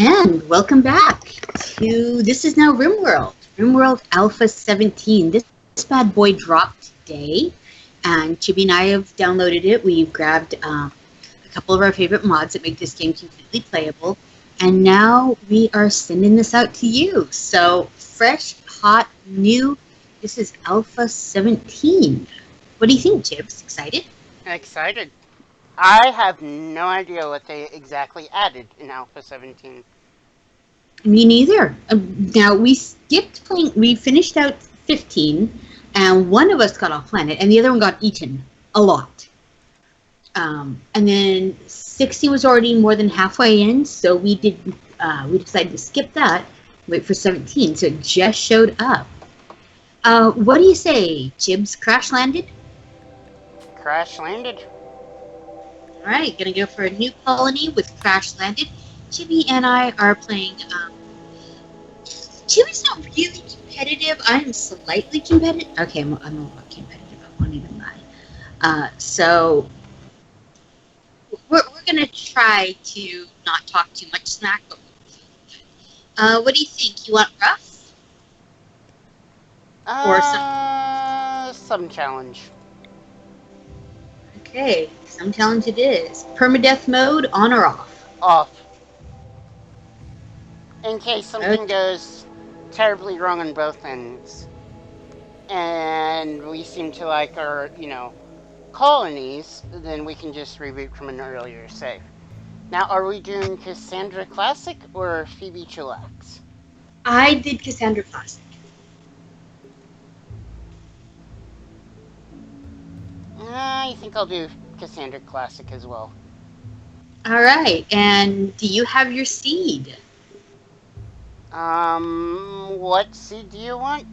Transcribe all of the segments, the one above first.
And welcome back to This is now Rimworld Alpha 17. This bad boy dropped today, and Chibi and I have downloaded it. We've grabbed a couple of our favorite mods that make this game completely playable, and now we are sending this out to you. So, fresh, hot, new, this is Alpha 17. What do you think, Chibs? Excited? Excited. I have no idea what they exactly added in Alpha 17. Me neither. Now we finished out 15, and one of us got off planet, and the other one got eaten a lot. And then 16 was already more than halfway in, so we decided to skip that, wait for 17, so it just showed up. What do you say, Chibs? Crash landed? Crash landed. Alright, gonna go for a new colony with Crash landed. Chibi and I are playing. Chibi's not really competitive. I am slightly competitive. Okay, I'm a lot competitive. I won't even lie. So we're gonna try to not talk too much smack. But what do you think? You want rough or some challenge. Okay, some challenge it is. Permadeath mode, on or off? Off. In case something goes terribly wrong on both ends. And we seem to like our, colonies, then we can just reboot from an earlier save. Now, are we doing Cassandra Classic or Phoebe Chillax? I did Cassandra Classic. I think I'll do Cassandra Classic as well. Alright, and do you have your seed? What seed do you want?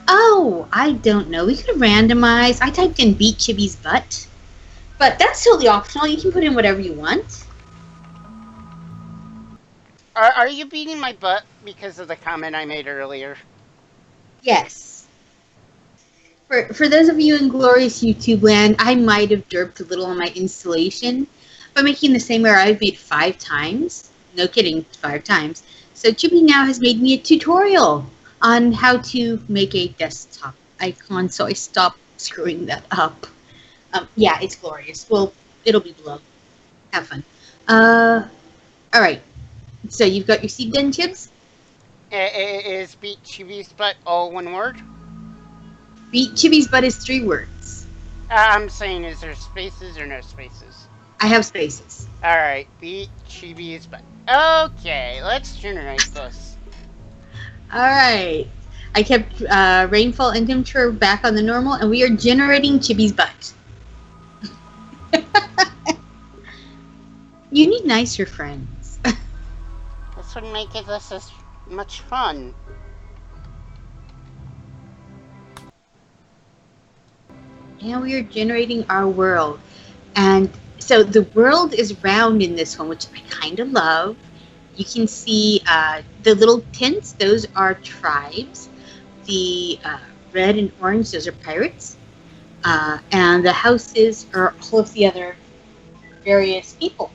Oh, I don't know. We could randomize. I typed in beat Chibi's butt. But that's totally optional. You can put in whatever you want. Are you beating my butt because of the comment I made earlier? Yes. For those of you in glorious YouTube land, I might have derped a little on my installation by making the same error I've made 5 times. No kidding, 5 times. So Chibi now has made me a tutorial on how to make a desktop icon, so I stopped screwing that up. Yeah, it's glorious. Well, it'll be below. Have fun. Alright. So you've got your seed done, Chibs? Is beat Chibi's butt all one word? Beat Chibi's butt is 3 words. I'm saying, is there spaces or no spaces? I have spaces. Alright, beat Chibi's butt. Okay, let's generate this. Alright. I kept rainfall and temperature back on the normal, and we are generating Chibi's butt. You need nicer friends. This would make it this as much fun. And we are generating our world. And so the world is round in this one, which I kind of love. You can see the little tints, those are tribes. The red and orange, those are pirates. And the houses are all of the other various people.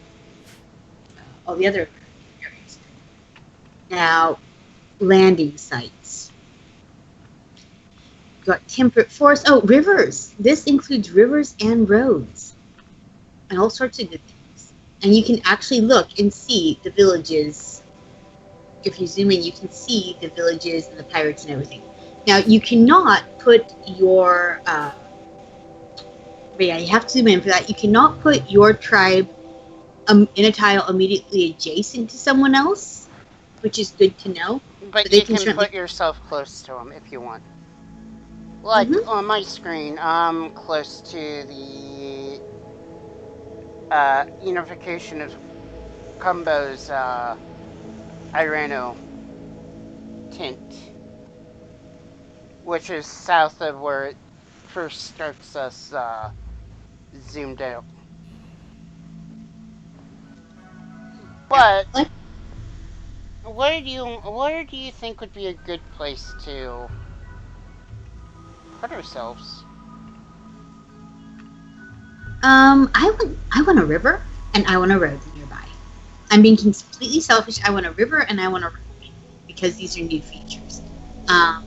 All the other areas. Now, landing sites. You've got temperate forest. Oh, rivers. This includes rivers and roads. And all sorts of good things. And you can actually look and see the villages. If you zoom in, you can see the villages and the pirates and everything. Now, you cannot put your... but yeah, you have to zoom in for that. You cannot put your tribe in a tile immediately adjacent to someone else, which is good to know. But you can put yourself close to them if you want. Like on my screen, I'm close to the unification of Combo's Irano tint, which is south of where it first starts us zoomed out. But where do you think would be a good place to put ourselves? I want a river and I want a road nearby. I'm being completely selfish. I want a river and I want a road because these are new features. Um,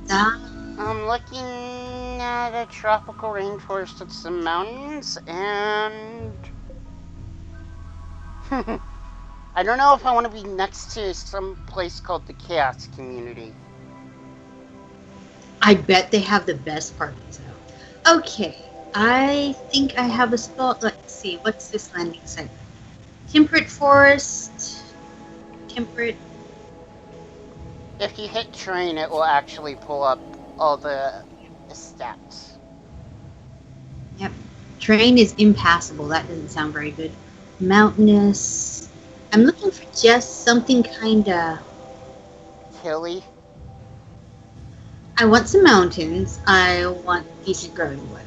that, I'm looking at a tropical rainforest with some mountains, and I don't know if I want to be next to some place called the Chaos Community. I bet they have the best parties out. Okay, I think I have a spot. Let's see, what's this landing site? Temperate forest. Temperate. If you hit terrain, it will actually pull up all the stats. Yep. Terrain is impassable. That doesn't sound very good. Mountainous. I'm looking for just something kinda. Hilly. I want some mountains. I want decent growing weather.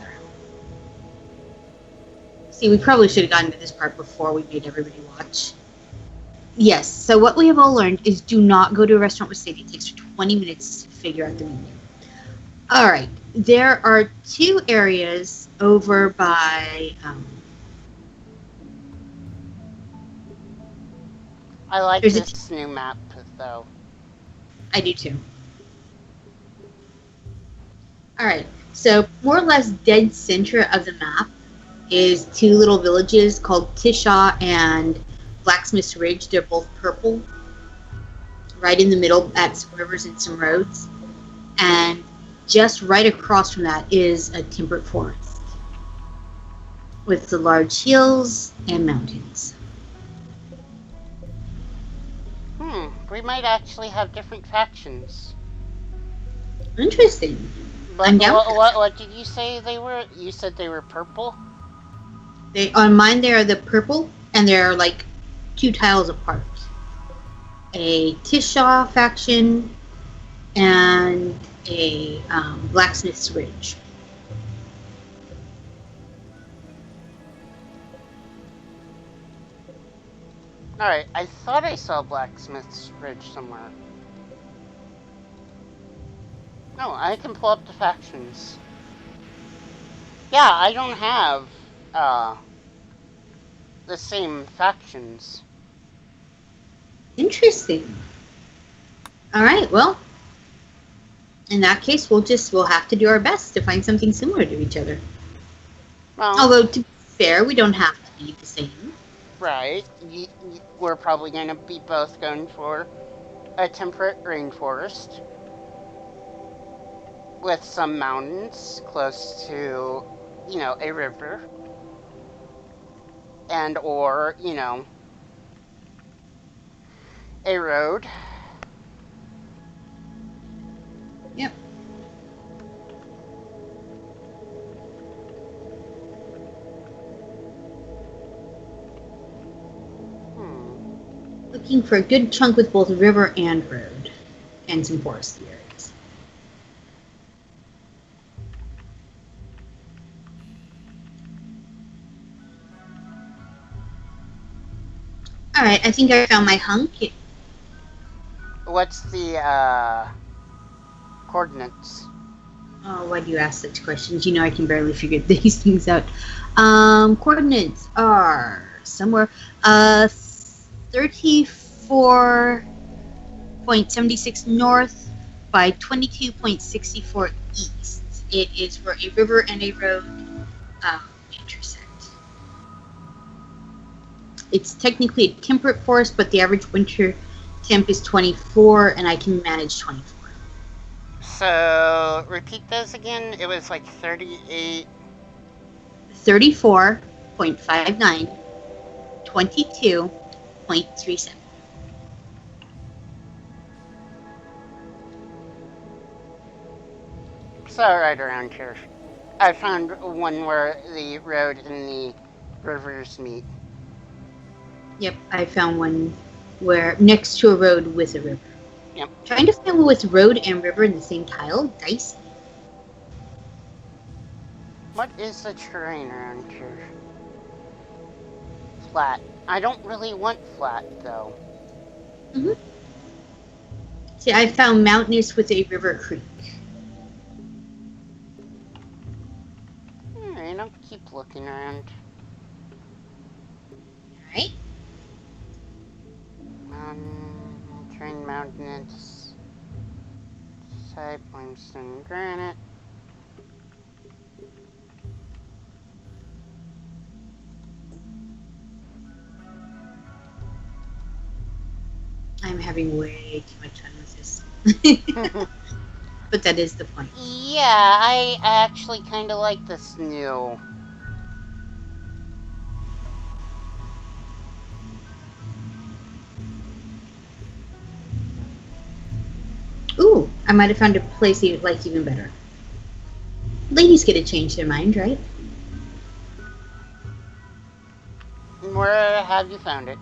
See, we probably should have gotten to this part before we made everybody watch. Yes, so what we have all learned is do not go to a restaurant with Sadie. It takes her 20 minutes to figure out the menu. Alright, there are 2 areas over by... I like There's this new map, though. I do too. Alright, so more or less dead center of the map is 2 little villages called Tisha and Blacksmith's Ridge. They're both purple. Right in the middle at some rivers and some roads. And just right across from that is a temperate forest with the large hills and mountains. We might actually have different factions. Interesting. But I'm down. what did you say they were? You said they were purple? On mine, they are the purple, and they're like 2 tiles apart. A Tisha faction and a Blacksmith's Ridge. Alright, I thought I saw Blacksmith's Ridge somewhere. No, I can pull up the factions. Yeah, I don't have the same factions. Interesting. All right, well, in that case, we'll have to do our best to find something similar to each other. Well, although to be fair, we don't have to be the same. Right. We're probably going to be both going for a temperate rainforest with some mountains close to, a river. And or, a road. Yep. Looking for a good chunk with both river and road, and some foresty areas. Alright, I think I found my hunk. What's the coordinates? Oh, why do you ask such questions? You know I can barely figure these things out. Coordinates are somewhere 34.76 north by 22.64 east. It is for a river and a road intersect. It's technically a temperate forest, but the average winter temp is 24, and I can manage 24. So, repeat those again. It was like 38. 34.59, 22.37. So, right around here. I found one where the road and the rivers meet. Yep, I found one where next to a road with a river. Yep. Trying to find one with road and river in the same tile? Dicey. What is the terrain around here? Flat. I don't really want flat, though. Mm-hmm. See, I found mountainous with a river creek. keep looking around. Alright. Train mountains. Side limestone granite. I'm having way too much fun with this. But that is the point. Yeah, I actually kind of like this new. Ooh, I might have found a place you like even better. Ladies get to change their mind, right? Where have you found it?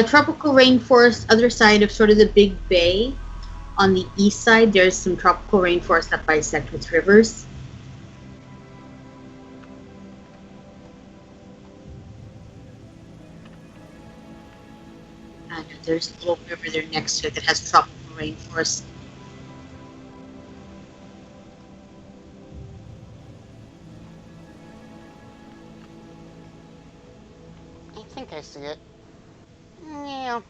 Tropical rainforest, other side of sort of the big bay. On the east side, there's some tropical rainforest that bisect with rivers. And there's a little river there next to it that has tropical rainforest. I think I see it. Yeah.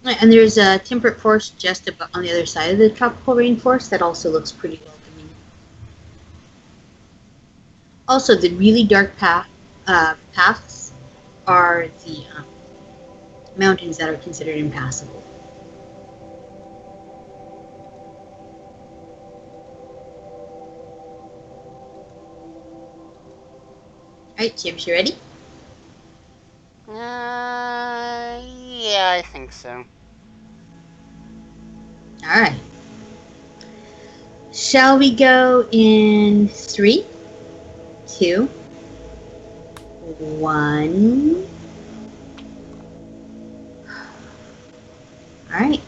And there's a temperate forest just about on the other side of the tropical rainforest that also looks pretty welcoming. Also, the really dark paths are the mountains that are considered impassable. Alright, Chibs, you ready? Yeah, I think so. Alright. Shall we go in 3, 2, 1? Alright.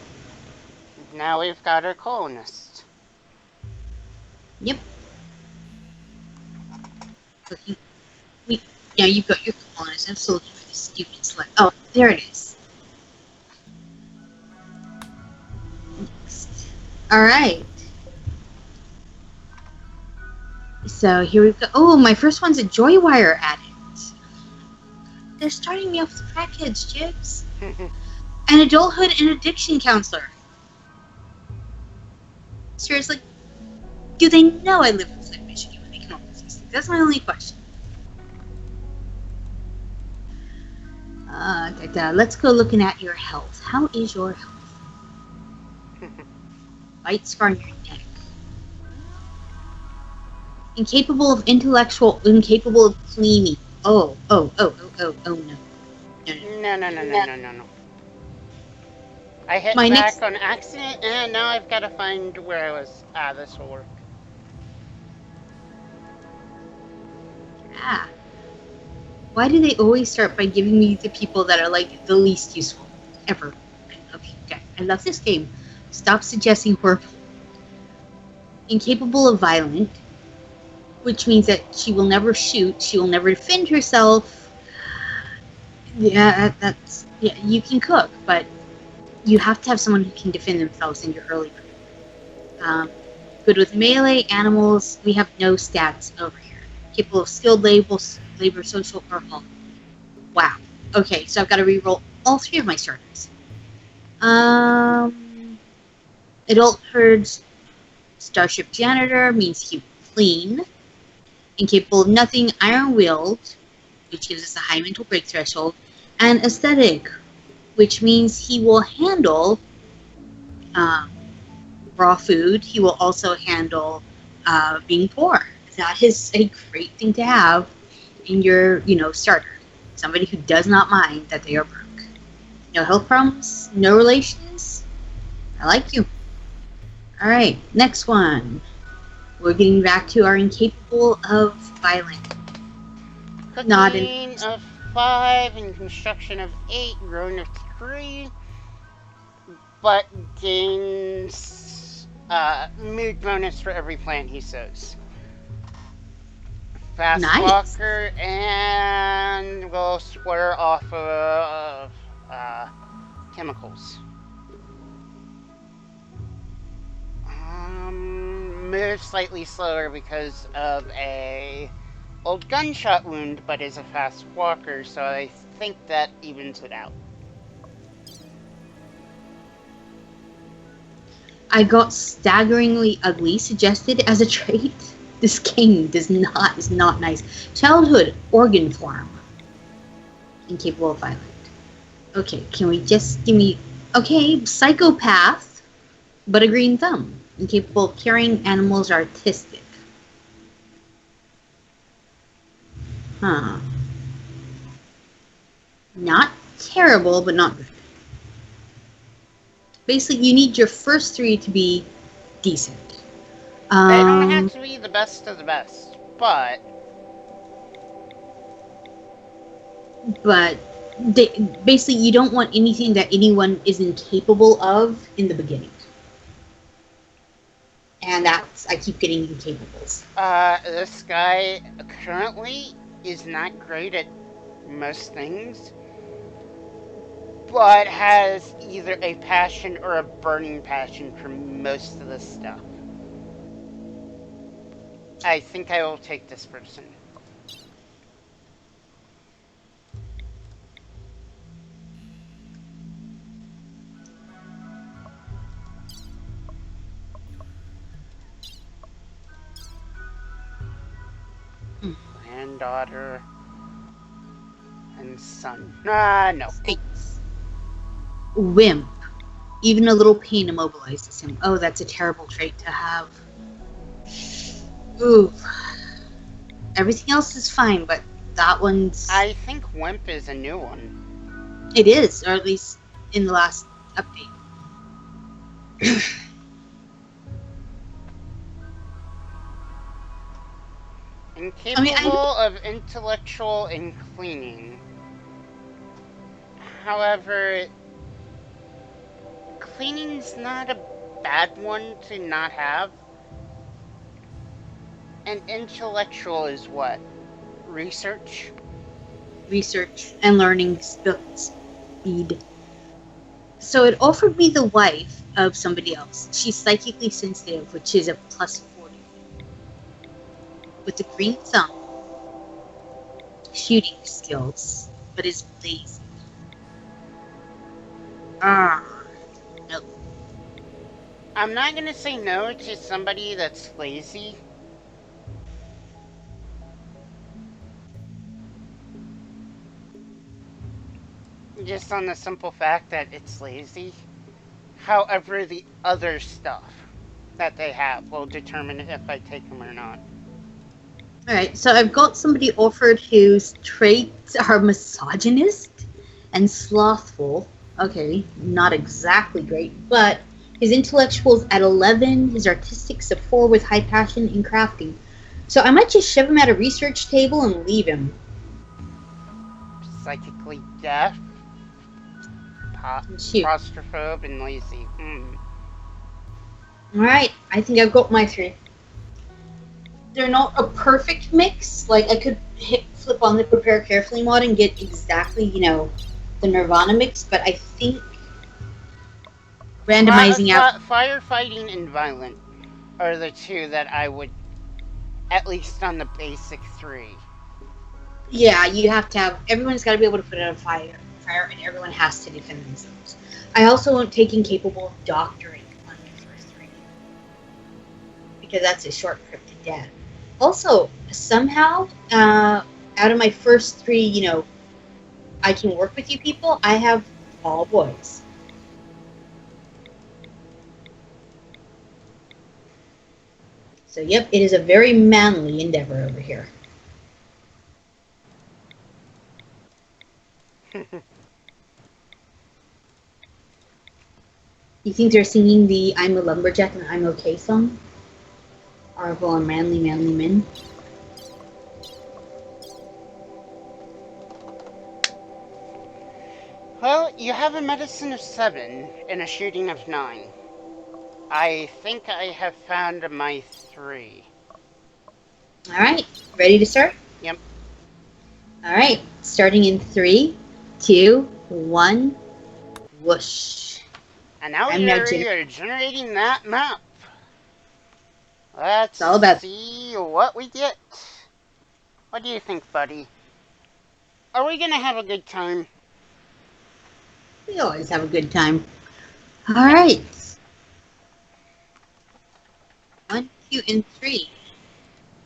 Now we've got our colonist. Yep. So you've got your colonist. I'm still looking for this stupid select. Oh, there it is. Next. Alright. So here we go. Oh, my first one's a Joywire addict. They're starting me off with crackheads, Jibs. An adulthood and addiction counselor. Seriously, do they know I live in Flint, Michigan when they come up with these things? That's my only question. Let's go looking at your health. How is your health? Bite scar on your neck. Incapable of cleaning. Oh, no. No. I hit My back next... on accident, and now I've got to find where I was. This will work. Why do they always start by giving me the people that are like the least useful ever? Okay, I love this game. Stop suggesting horrible. Incapable of violent, which means that she will never shoot, she will never defend herself. Yeah, you can cook, but you have to have someone who can defend themselves in your early career. Good with melee, animals, we have no stats over here. Capable of skilled labor, social, or all. Wow. Okay, so I've got to reroll all 3 of my starters. Adult herds, starship janitor means he will clean. Incapable of nothing, iron-willed, which gives us a high mental break threshold, and aesthetic, which means he will handle raw food. He will also handle being poor. That is a great thing to have in your, starter. Somebody who does not mind that they are broke. No health problems, no relations. I like you. All right, next one. We're getting back to our incapable of violent. Cooking of 5 and construction of 8, growing of 3, but gains mood bonus for every plant he sows. Fast walker, and will swear off of chemicals. move slightly slower because of a old gunshot wound, but is a fast walker, so I think that evens it out. I got staggeringly ugly suggested as a trait. This game is not nice. Childhood organ form. Incapable of violence. Okay, can we just give me... Okay, psychopath, but a green thumb. Incapable of carrying animals, artistic. Huh. Not terrible, but not good. Basically, you need your first three to be decent. They don't have to be the best of the best, but basically, you don't want anything that anyone is incapable of in the beginning. And that's, I keep getting incapables. this guy currently is not great at most things, but has either a passion or a burning passion for most of the stuff. I think I will take this person. Granddaughter and son. No. Thanks. Wimp. Even a little pain immobilizes him. Oh, that's a terrible trait to have. Ooh. Everything else is fine, but that one's... I think Wimp is a new one. It is, or at least in the last update. Incapable of intellectual and cleaning. However, cleaning's not a bad one to not have. And intellectual is what? Research? Research and learning speed. So it offered me the wife of somebody else. She's psychically sensitive, which is a plus 40. With the green thumb, shooting skills, but is lazy. No. I'm not gonna say no to somebody that's lazy. Just on the simple fact that it's lazy. However, the other stuff that they have will determine if I take them or not. Alright, so I've got somebody offered whose traits are misogynist and slothful. Okay, not exactly great, but his intellectual's at 11, his artistic's a 4 with high passion in crafting. So I might just shove him at a research table and leave him. Psychically deaf, claustrophobe, and lazy. Alright, I think I've got my 3. They're not a perfect mix. Like, I could flip on the prepare carefully mod and get exactly, the Nirvana mix, but I think randomizing out... Firefighting and violent are the two that I would, at least on the basic 3. Yeah, you have to have... Everyone's got to be able to put out a fire, and everyone has to defend themselves. I also won't take incapable of doctoring on the first 3. Because that's a shortcut to death. Also, somehow, out of my first 3, I can work with you people, I have all boys. So, yep, it is a very manly endeavor over here. You think they're singing the I'm a Lumberjack and I'm Okay song? Article on manly men? Well, you have a medicine of 7 and a shooting of 9. I think I have found my 3. Alright, ready to start? Yep. Alright, starting in 3, 2, 1, whoosh. And now you're generating that map. Let's It's all about. see what we get. What do you think, buddy? Are we gonna have a good time? We always have a good time. All right. 1, 2, and 3.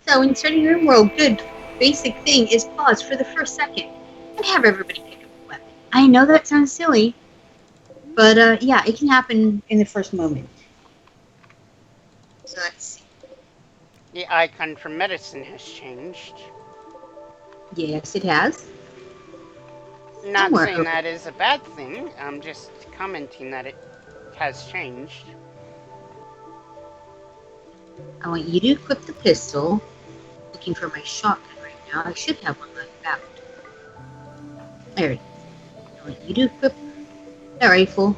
So in starting Rimworld, good basic thing is pause for the first second and have everybody pick up a weapon. I know that sounds silly, but yeah, it can happen in the first moment. So let's see. The icon for medicine has changed. Yes, it has. Not Somewhere saying over. that is a bad thing, I'm just commenting that it has changed. I want you to equip the pistol. Looking for my shotgun right now. I should have one left out. There it is. I want you to equip that rifle,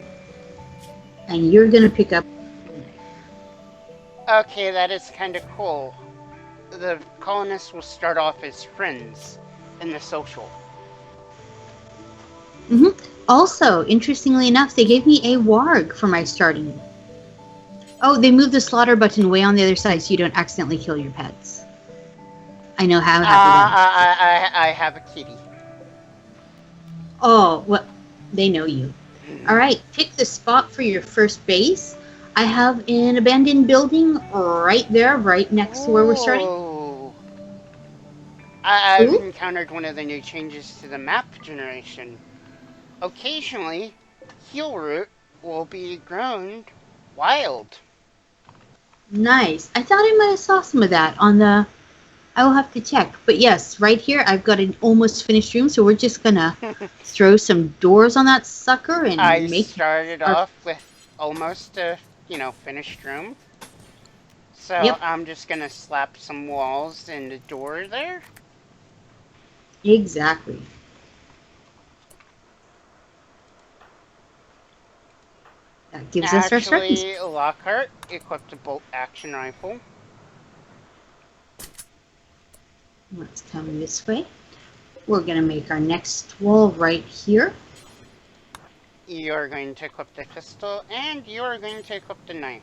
and you're gonna pick up the knife. Okay, that is kind of cool. The colonists will start off as friends in the social. Also, interestingly enough, they gave me a warg for my starting. Oh, they moved the slaughter button way on the other side so you don't accidentally kill your pets. I know how happy that I have a kitty. Oh, well, they know you. All right, pick the spot for your first base. I have an abandoned building right there, right next to where we're starting. Ooh. I've Ooh, encountered one of the new changes to the map generation. Occasionally, heal root will be grown wild. nice. I thought I might have saw some of that on the. I will have to check. But yes, right here I've got an almost finished room, so we're just gonna throw some doors on that sucker I and make started our. off with almost a, finished room. So Yep, I'm just gonna slap some walls and a door there. exactly. That gives us our starting. Actually, Lockhart equipped a bolt action rifle. Let's come this way. We're gonna make our next wall right here. You're going to equip the pistol, and you're going to equip the knife.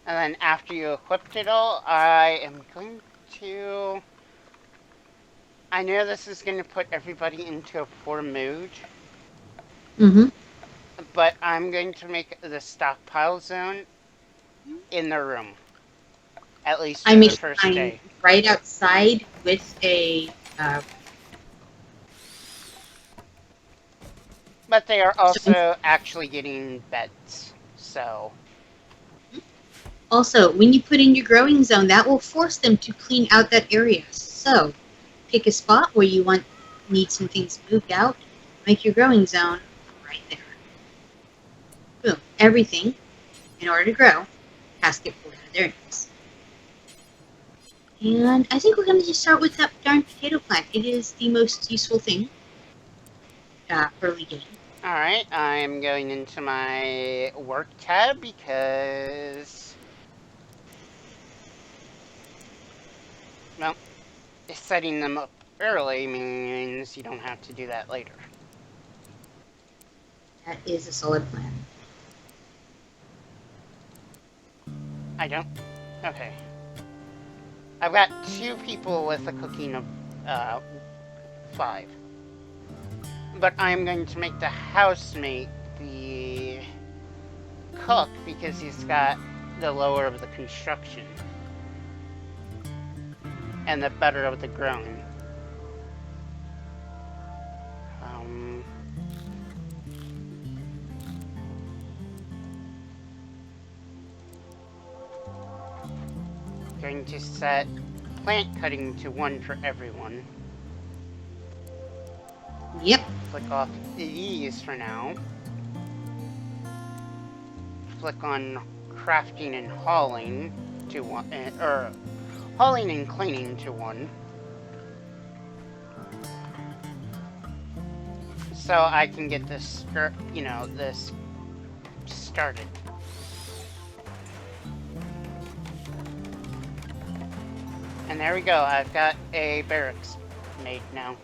And then after you equipped it all, I am going to... I know this is going to put everybody into a poor mood, Mm-hmm. but I'm going to make the stockpile zone in the room. At least I for the make first mine day. right outside with a. But they are So also actually getting beds, so... also, when you put in your growing zone, that will force them to clean out that area. So, pick a spot where you need some things moved out. Make your growing zone right there. Boom. Everything, in order to grow, has to get pulled out of their nest. And I think we're going to just start with that darn potato plant. It is the most useful thing early game. Alright, I'm going into my work tab because... Well, setting them up early means you don't have to do that later. That is a solid plan. I don't? Okay. I've got 2 people with a cooking of 5. But I'm going to make the housemate the cook because he's got the lower of the construction. And the better of the growing. Going to set plant cutting to 1 for everyone. Yep. Click off these for now. Click on crafting and hauling to 1, or hauling and cleaning to 1. So I can get this, this started. And there we go, I've got a barracks made now.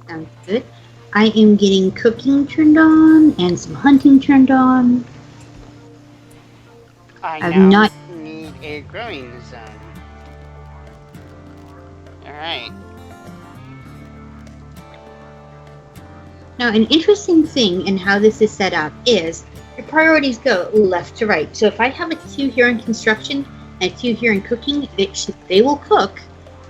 Sounds good. I am getting cooking turned on and some hunting turned on. I I've now not. need a growing zone. Alright. Now, an interesting thing in how this is set up is your priorities go left to right. So if I have a 2 here in construction and a 2 here in cooking, they will cook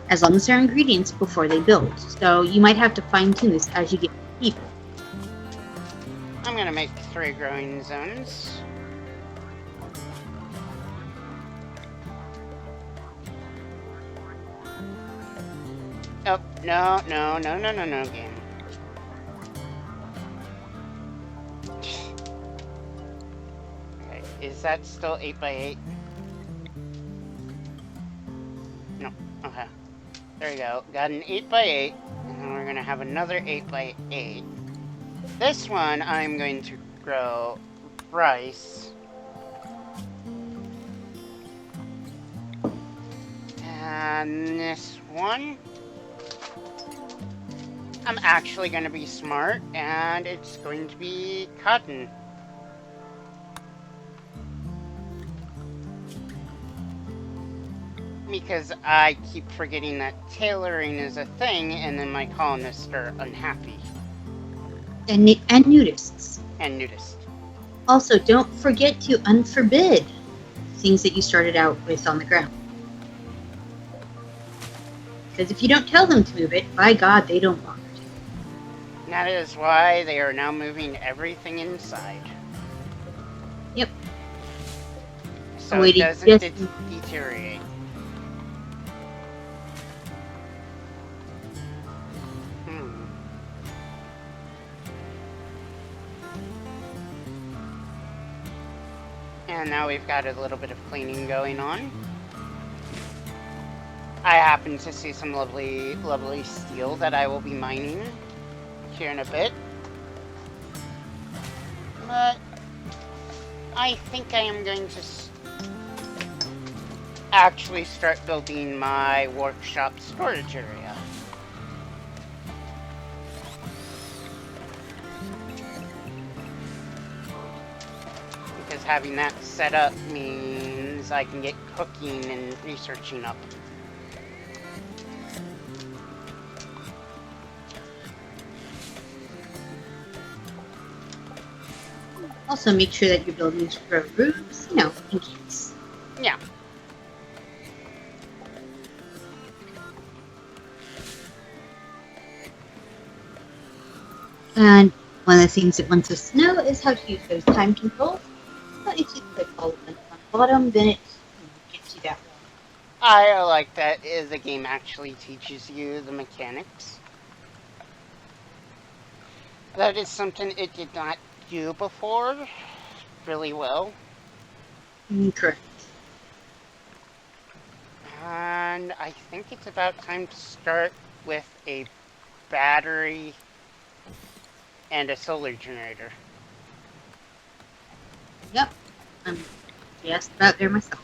as long as there are ingredients before they build. So you might have to fine tune this as you get people. I'm gonna make 3 growing zones. Oh, no, game. Okay, is that still 8x8? No, okay. There we go. Got an 8x8, and then we're gonna have another 8x8. This one, I'm going to grow rice. And this one, I'm actually going to be smart, and it's going to be cotton. Because I keep forgetting that tailoring is a thing, and then my colonists are unhappy. And nudists. And nudist. Also, don't forget to unforbid things that you started out with on the ground. Because if you don't tell them to move it, by God, they don't want it. And that is why they are now moving everything inside. Yep. So it doesn't deteriorate. And now we've got a little bit of cleaning going on. I happen to see some lovely, lovely steel that I will be mining here in a bit. But I think I am going to actually start building my workshop storage area. Because having that set up means I can get cooking and researching up. Also, make sure that your buildings grow roofs, in case. Yeah. And one of the things it wants us to know is how to use those time controls. So if you click all of them on the bottom, then it gets you that one. I like that the game actually teaches you the mechanics. That is something it did not do before really well. Correct. And I think it's about time to start with a battery and a solar generator. Yep. I'm just about there myself.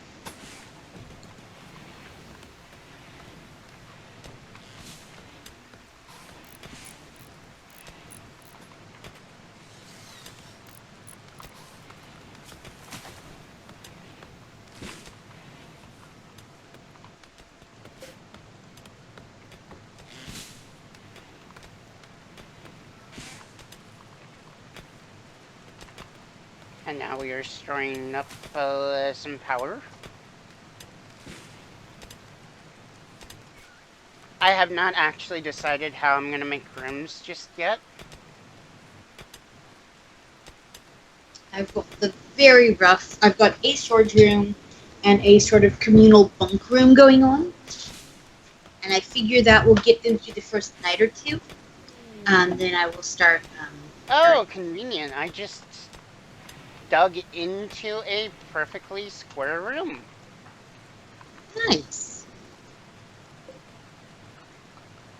And now we are storing up some power. I have not actually decided how I'm going to make rooms just yet. I've got the very rough. I've got a storage room and a sort of communal bunk room going on. And I figure that will get them through the first night or two. And then I will start. Oh, convenient. I just dug into a perfectly square room. Nice.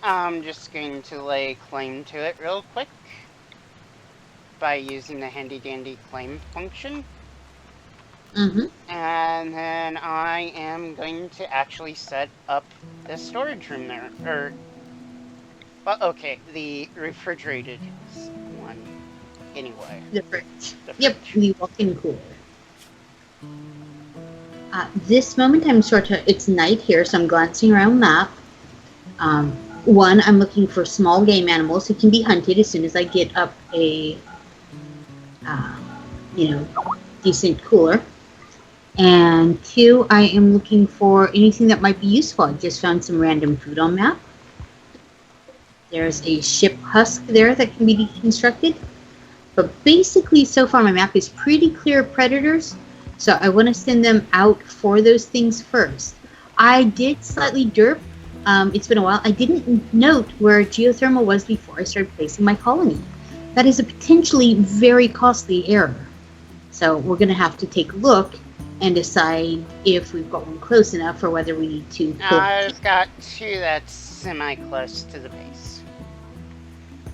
I'm just going to lay claim to it real quick by using the handy dandy claim function. Mm-hmm. And then I am going to actually set up the storage room there, or Well, okay, the refrigerated one. Anyway, The fridge. the Yep, fridge. the walk-in cooler. This moment, it's night here, so I'm glancing around map. Um, One, I'm looking for small game animals who can be hunted as soon as I get up a, uh, you know, decent cooler. And two, I am looking for anything that might be useful. I just found some random food on map. There's a ship husk there that can be deconstructed. But basically, so far my map is pretty clear of predators, so I want to send them out for those things first. I did slightly derp. It's been a while. I didn't note where geothermal was before I started placing my colony. That is a potentially very costly error. So we're going to have to take a look and decide if we've got one close enough or whether we need to pull. I've got two that's semi-close to the base.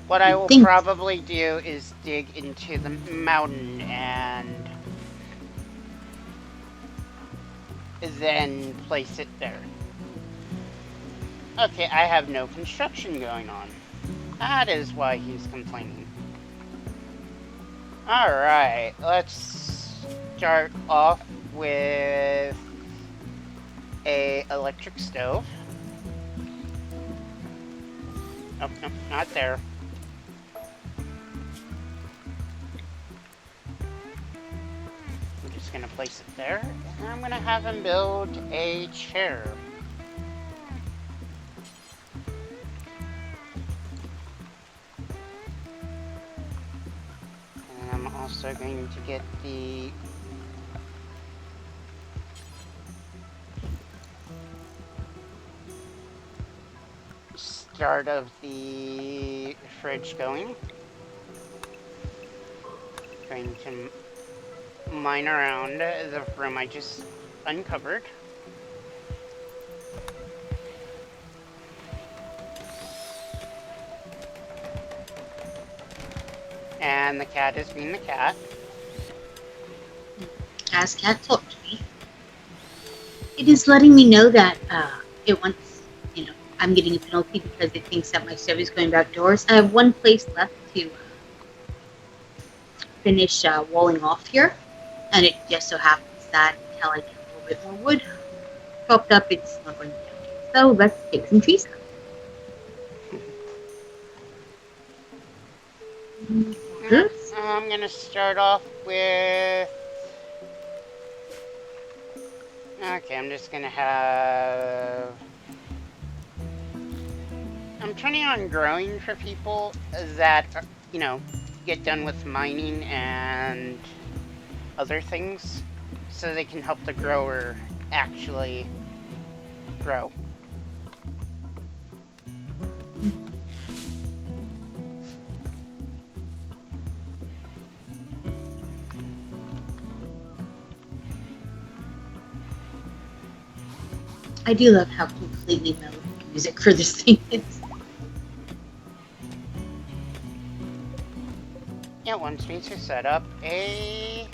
What I will Think probably do is dig into the mountain and then place it there. Okay, I have no construction going on. That is why he's complaining. Alright, let's start off with a electric stove. Oh, no, not there. I'm just gonna place it there, and I'm gonna have him build a chair. And I'm also going to get the start of the fridge going. Going to mine around the room I just uncovered. And the cat is being the cat. as Cat talked to me, it is letting me know that it wants, I'm getting a penalty because it thinks that my stove is going back doors. I have one place left to finish walling off here, and it just so happens that until I get a little bit more wood chopped up, it's not going to be okay. So let's take some trees out. I'm gonna start off with... Okay, I'm just gonna have... I'm turning on growing for people that, get done with mining and other things, so they can help the grower actually grow. I do love how completely mellow the music for this thing is. It wants me to set up a...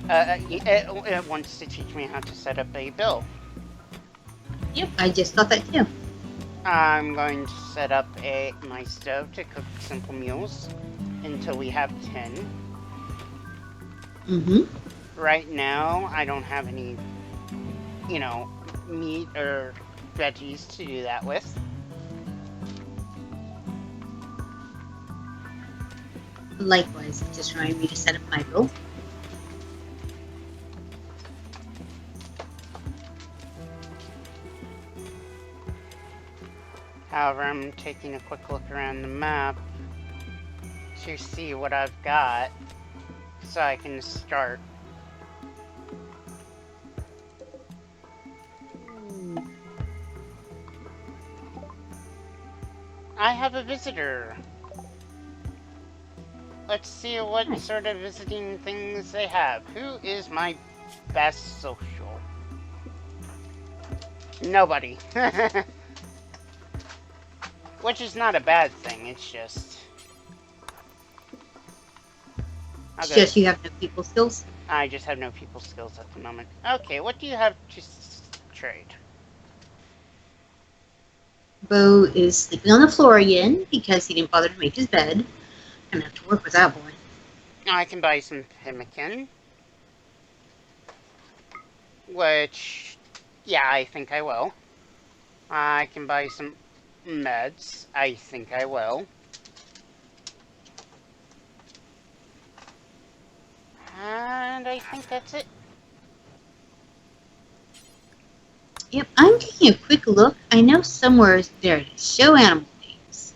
it wants to teach me how to set up a bill. Yep, I just thought that too. I'm going to set up my stove to cook simple meals until we have 10. Mm-hmm. Right now, I don't have any, meat or veggies to do that with. Likewise, it just reminded me to set up my bill. However, I'm taking a quick look around the map to see what I've got so I can start. I have a visitor. Let's see what sort of visiting things they have. Who is my best social? Nobody. Which is not a bad thing, it's just... It's just you have no people skills? I just have no people skills at the moment. Okay, what do you have to trade? Bo is sleeping on the floor again because he didn't bother to make his bed. I'm gonna have to work with that boy. I can buy some pemmican. Which, yeah, I think I will. I can buy some meds. I think I will. And I think that's it. Yep, I'm taking a quick look. I know somewhere there to show animal names.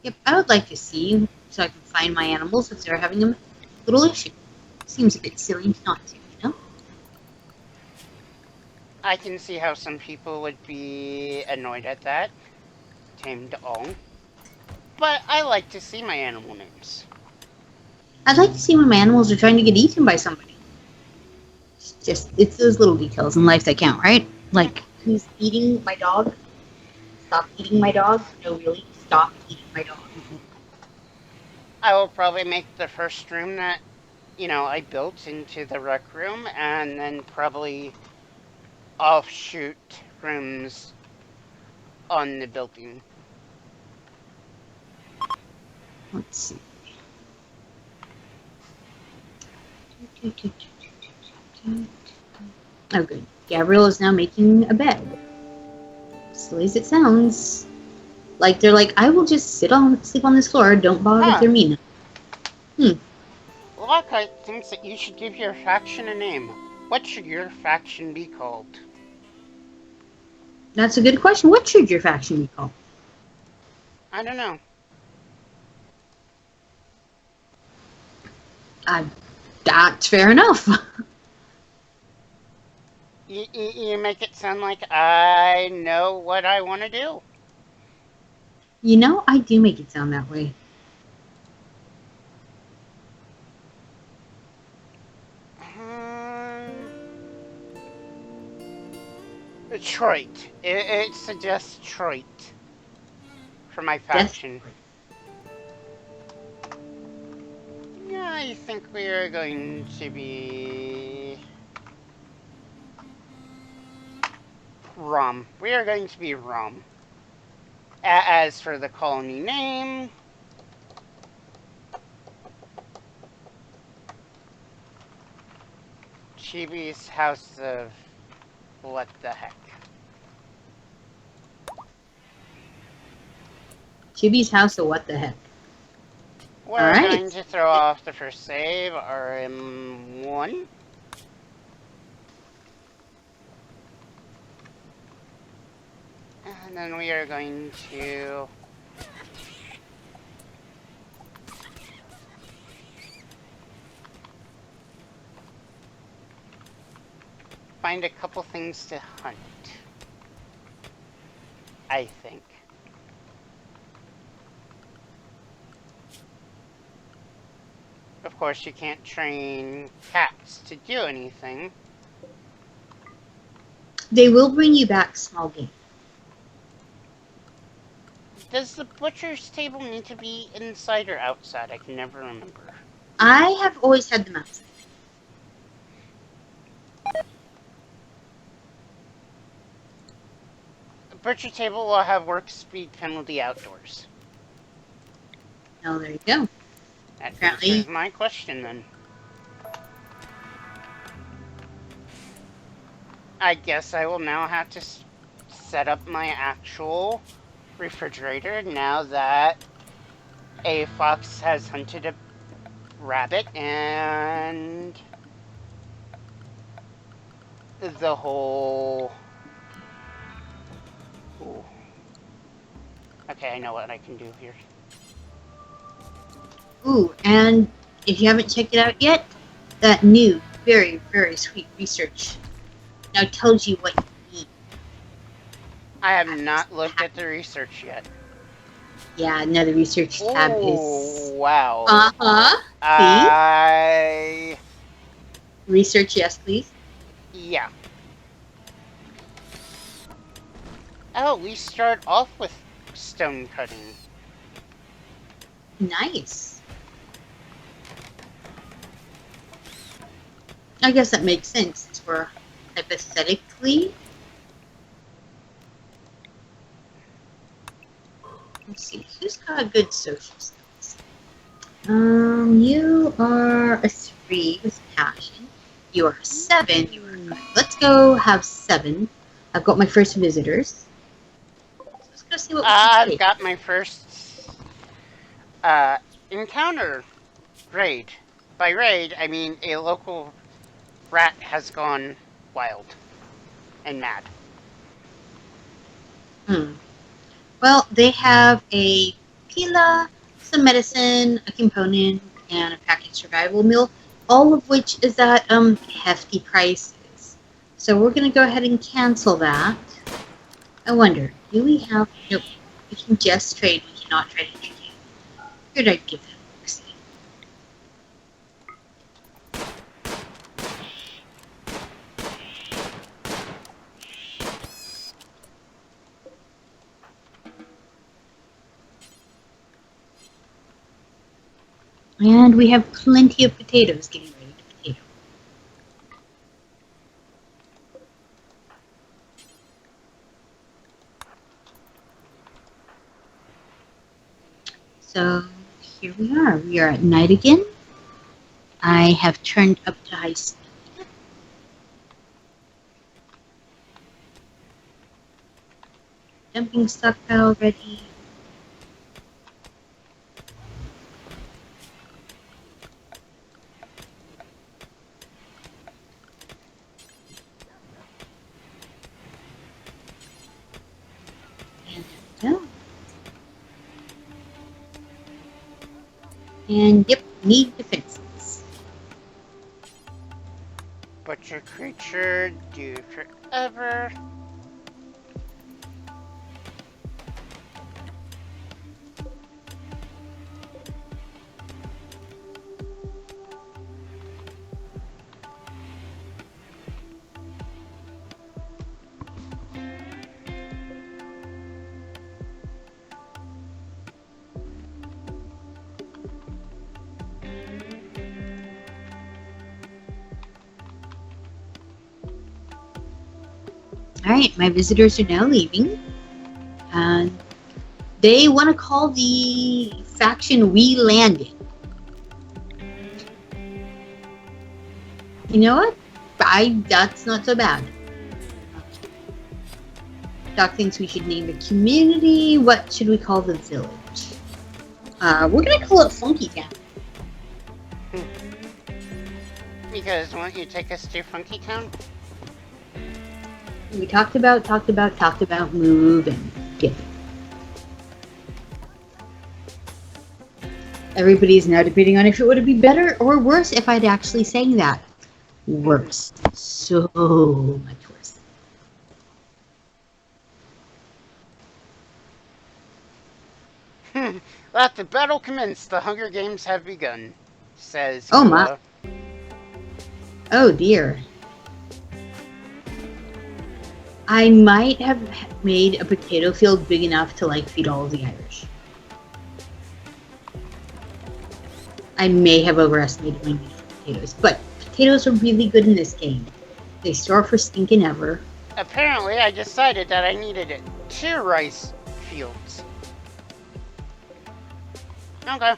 Yep, I would like to see so I can find my animals if they're having a little issue. Seems a bit silly not to, you know? I can see how some people would be annoyed at that. Tamed all. But I like to see my animal names. I'd like to see when my animals are trying to get eaten by somebody. It's those little details in life that count, right? Like, who's eating my dog? Stop eating my dog? No, really, stop eating my dog. I will probably make the first room that, I built into the rec room, and then probably offshoot rooms on the building. Let's see. Oh, good. Gabrielle is now making a bed. Silly as it sounds. Like, they're like, I will just sleep on this floor. Don't bother if they're mean. Lockhart thinks that you should give your faction a name. What should your faction be called? That's a good question. What should your faction be called? I don't know. That's fair enough. You make it sound like I know what I want to do. You know, I do make it sound that way. Detroit. It suggests Detroit for my faction. Yeah, I think we are going to be Rum. We are going to be Rum. As for the colony name, Chibiace House of what the heck? Chibi's house of what the heck? We're going to throw off the first save, RM1. And then we are going to find a couple things to hunt, I think. Of course, you can't train cats to do anything. They will bring you back small game. Does the butcher's table need to be inside or outside? I can never remember. I have always had them outside. The butcher table will have work speed penalty outdoors. Oh, there you go. That answers my question then. I guess I will now have to set up my actual refrigerator now that a fox has hunted a rabbit and the whole... Ooh. Okay, I know what I can do here. Ooh, and if you haven't checked it out yet, that new, very, very sweet research now tells you what you need. I have not looked at the research yet. Yeah, no, the research tab is... Wow. See? Research, yes, please. Yeah. Oh, we start off with stone cutting. Nice. I guess that makes sense since we're hypothetically. Let's see, who's got good social skills? You are a 3 with passion. You are a 7. You are a 5. Let's go have 7. I've got my first visitors. So let's go see what we can I've say. got my first encounter raid. By raid, I mean a local rat has gone wild and mad. Well, they have a pila, some medicine, a component, and a packaged survival meal, all of which is at hefty prices. So we're gonna go ahead and cancel that. I wonder, do we have? Nope. We can just trade. We cannot trade entertain. Figured I'd give them a see. And we have plenty of potatoes getting ready to potato. So here we are. We are at night again. I have turned up to high speed. Dumping stockpile ready. And no. And yep, need defenses. Butcher creature, do forever. Alright, my visitors are now leaving. And they want to call the faction we landed. You know what? That's not so bad. Doc thinks we should name the community. What should we call the village? We're gonna call it Funky Town. Because won't you take us to Funky Town? We talked about move and get it. Everybody's now debating on if it would be better or worse if I'd actually sang that. Worse. So much worse. Let the battle commence. The Hunger Games have begun, says Oh Kua. my. Oh dear. I might have made a potato field big enough to like feed all of the Irish. I may have overestimated my need for potatoes, but potatoes are really good in this game. They store for stinking ever. Apparently, I decided that I needed 2 rice fields. Okay.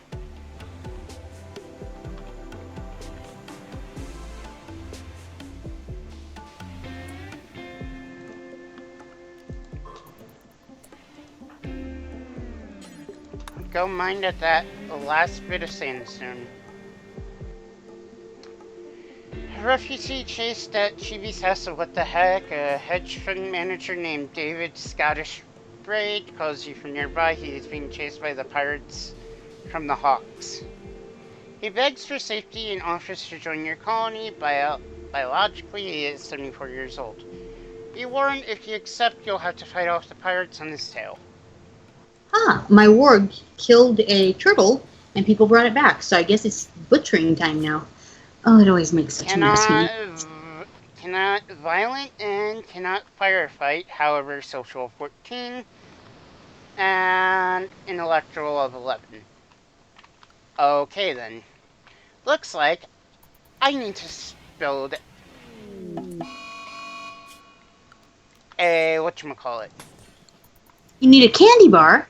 Go mine at that last bit of sandstone. A refugee chased at Chibiace house. What the heck? A hedge fund manager named David Scottish Braid calls you from nearby. He is being chased by the pirates from the Hawks. He begs for safety and offers to join your colony. Biologically, he is 74 years old. Be warned, if you accept, you'll have to fight off the pirates on this tale. My warg killed a turtle and people brought it back, so I guess it's butchering time now. Oh, it always makes such a mess when you... Cannot violent and cannot firefight, however social 14 and intellectual of 11. Okay then. Looks like I need to build a whatchamacallit. You need a candy bar?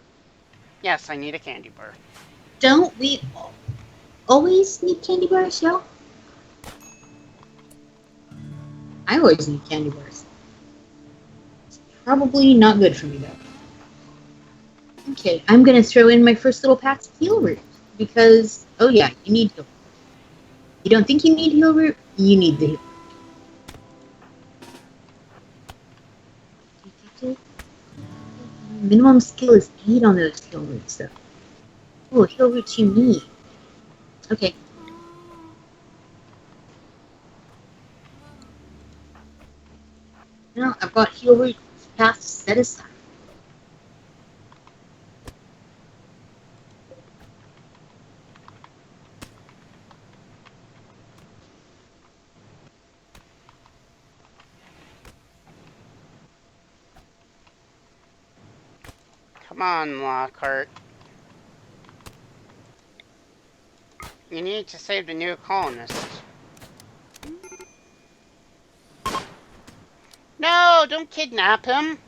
Yes, I need a candy bar. Don't we always need candy bars, y'all? I always need candy bars. It's probably not good for me, though. Okay, I'm gonna throw in my first little packs of heal root. Because, oh yeah, you need heal root. You don't think you need heal root? You need the heal root. Minimum skill is 8 on those heal roots, though. Oh, heal roots you need. Okay. Now I've got heal root paths set aside. Come on, Lockhart. You need to save the new colonist. No, don't kidnap him.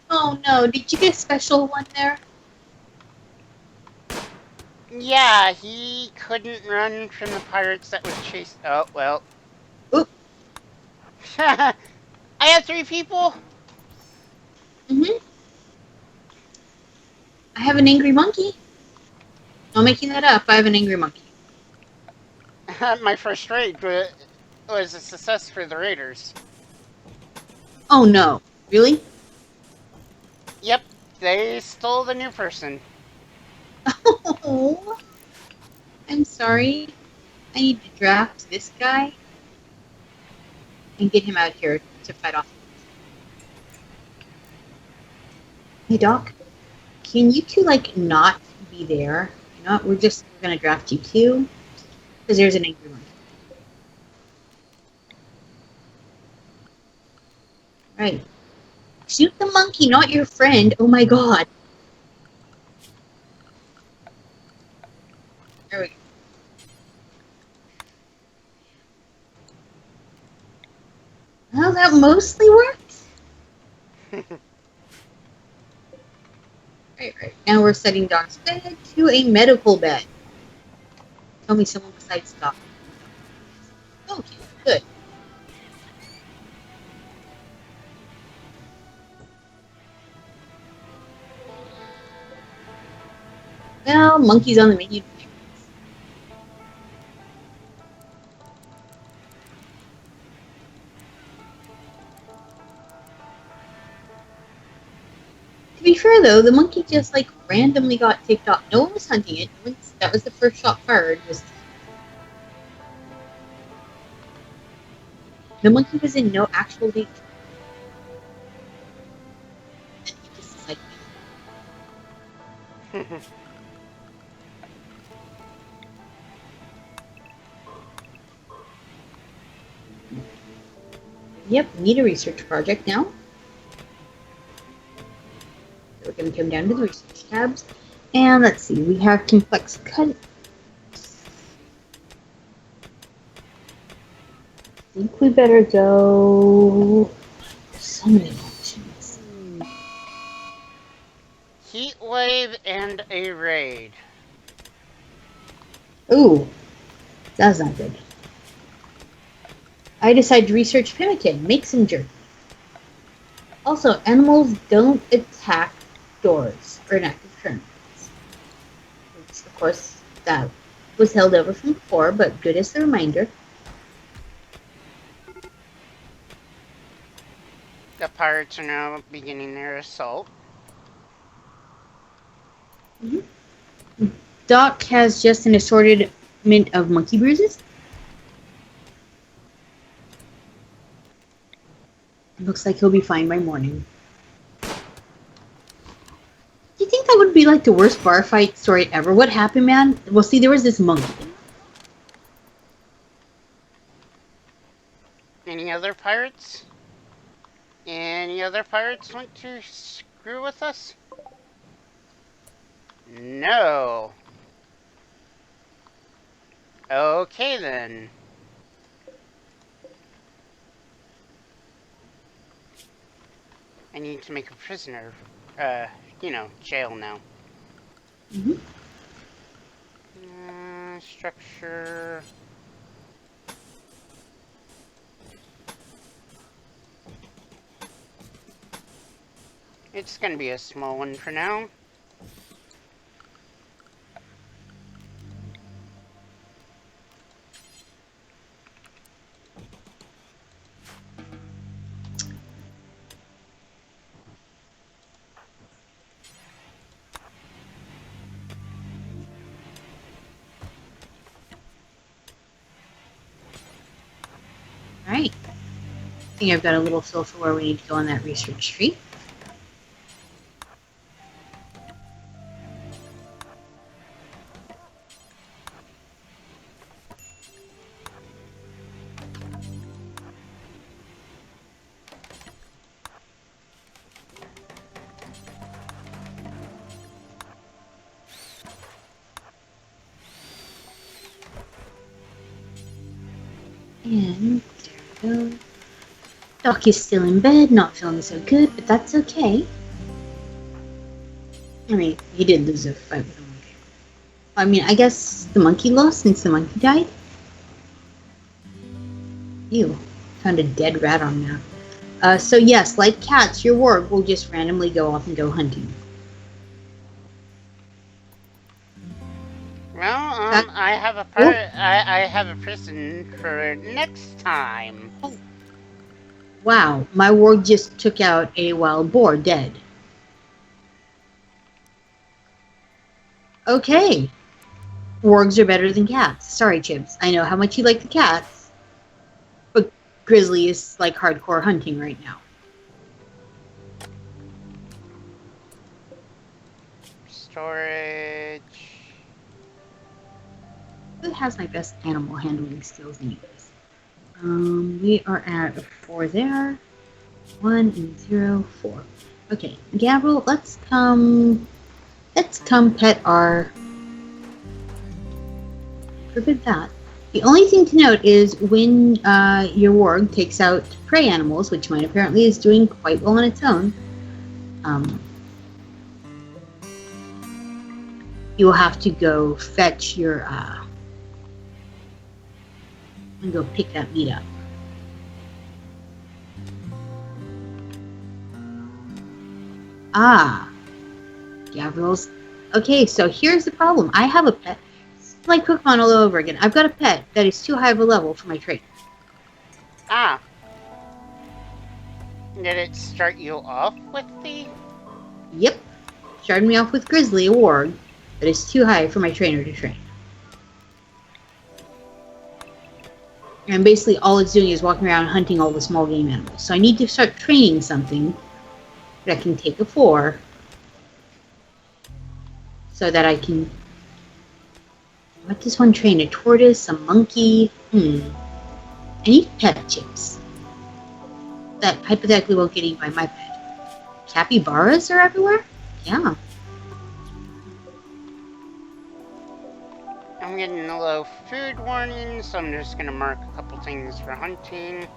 Oh no, did you get a special one there? Yeah, he couldn't run from the pirates that would chase. Oh, well. Oop. I have 3 people. Mm-hmm. I have an angry monkey. Not making that up. I have an angry monkey. My first raid was a success for the raiders. Oh no. Really? Yep, they stole the new person. Oh. I'm sorry. I need to draft this guy and get him out here to fight off. Hey Doc, can you two like not be there? You know what? We're gonna draft you two because there's an angry monkey. Right. Shoot the monkey, not your friend. Oh my god. There we go. Well, that mostly worked. Right. Now we're setting Doc's bed to a medical bed. Tell me someone besides Doc. Okay, good. Well, monkey's on the menu. To be fair though, the monkey just like randomly got ticked off. No one was hunting it. That was the first shot fired. The monkey was in no actual danger. And he just decided. Yep, need a research project now. So we're going to come down to the research tabs. And let's see, we have complex cut. I think we better go. So many options. Heat wave and a raid. Ooh, that's not good. I decide to research pemmican, make some jerky. Also, animals don't attack doors or inactive turns. Of course, that was held over from before, but good as a reminder. The pirates are now beginning their assault. Mm-hmm. Doc has just an assortment of monkey bruises. Looks like he'll be fine by morning. Do you think that would be like the worst bar fight story ever? What happened, man? Well, see, there was this monkey. Any other pirates? Any other pirates want to screw with us? No. Okay then. I need to make a prisoner. Jail now. Mm-hmm. Structure. It's gonna be a small one for now. All right. I think I've got a little feel for where we need to go on that research tree. And there we go. Doc is still in bed, not feeling so good, but that's okay. I mean, he did lose a fight with a monkey. I mean, I guess the monkey lost since the monkey died? Ew. Found a dead rat on map. So yes, like cats, your ward will just randomly go off and go hunting. Well, I have a I have a prison for next time. Wow, my ward just took out a wild boar dead. Okay. Wargs are better than cats. Sorry, Chibs. I know how much you like the cats, but Grizzly is like hardcore hunting right now. Storage. Who has my best animal handling skills anyways? We are at a 4 there. 1 and 0, 4. Okay, Gabriel, let's come pet our... Forbid that. The only thing to note is when your warg takes out prey animals, which mine apparently is doing quite well on its own, you will have to go fetch your and go pick that meat up. Ah, Gabriel's. Okay, so here's the problem. I have a pet. It's like Pokemon all over again. I've got a pet that is too high of a level for my trait. Ah. Did it start you off with the... Yep. Started me off with Grizzly, a warg, that is too high for my trainer to train. And basically all it's doing is walking around hunting all the small game animals. So I need to start training something that can take a 4 so that I can... What does one train? A tortoise? A monkey? I need pet chips that hypothetically won't get eaten by my pet. Capybaras are everywhere? Yeah. I'm getting a low food warning, so I'm just gonna mark a couple things for hunting.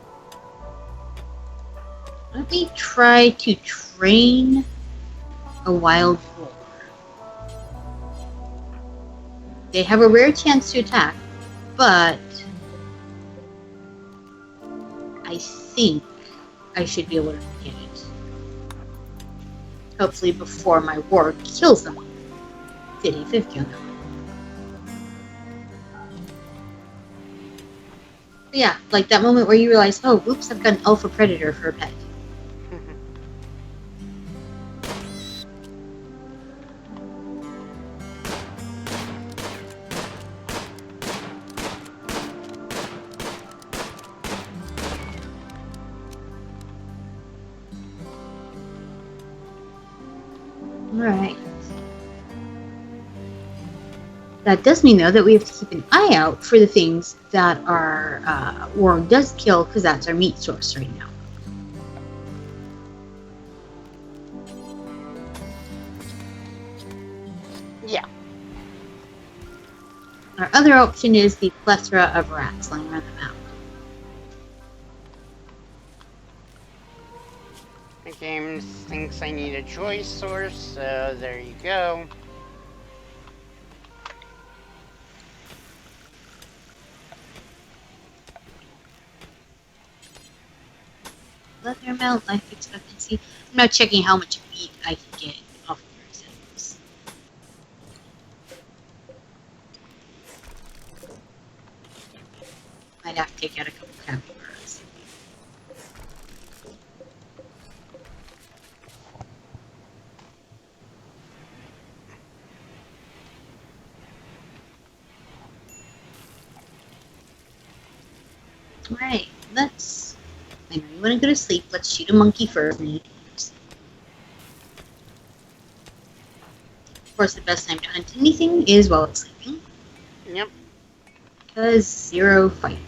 Let me try to train a wild boar. They have a rare chance to attack, but I think I should be able to get it. Hopefully before my warg kills them. 50-50 on that one. But yeah, like that moment where you realize, oh, whoops, I've got an alpha predator for a pet. Alright. That does mean, though, that we have to keep an eye out for the things that our warg does kill, because that's our meat source right now. Yeah. Our other option is the plethora of rats lying around the map. The game thinks I need a joy source, so there you go. Leather amount, life expectancy. I'm now checking how much meat I can get off of your examples. Might have to take out a couple capybaras. Alright, let's... I know you want to go to sleep. Let's shoot a monkey first. Of course, the best time to hunt anything is while it's sleeping. Yep. Because zero fight.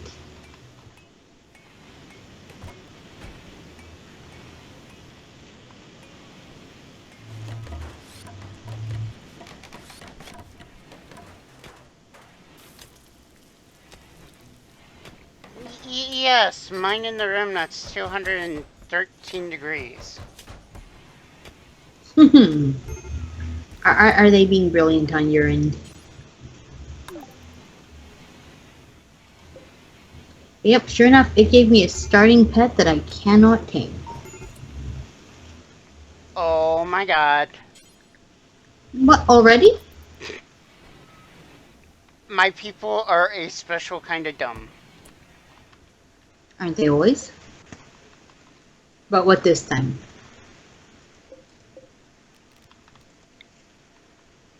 Yes, mine in the room, that's 213 degrees. Are they being brilliant on your end? Yep, sure enough, it gave me a starting pet that I cannot tame. Oh my god. What, already? My people are a special kind of dumb. Aren't they always? But what this time?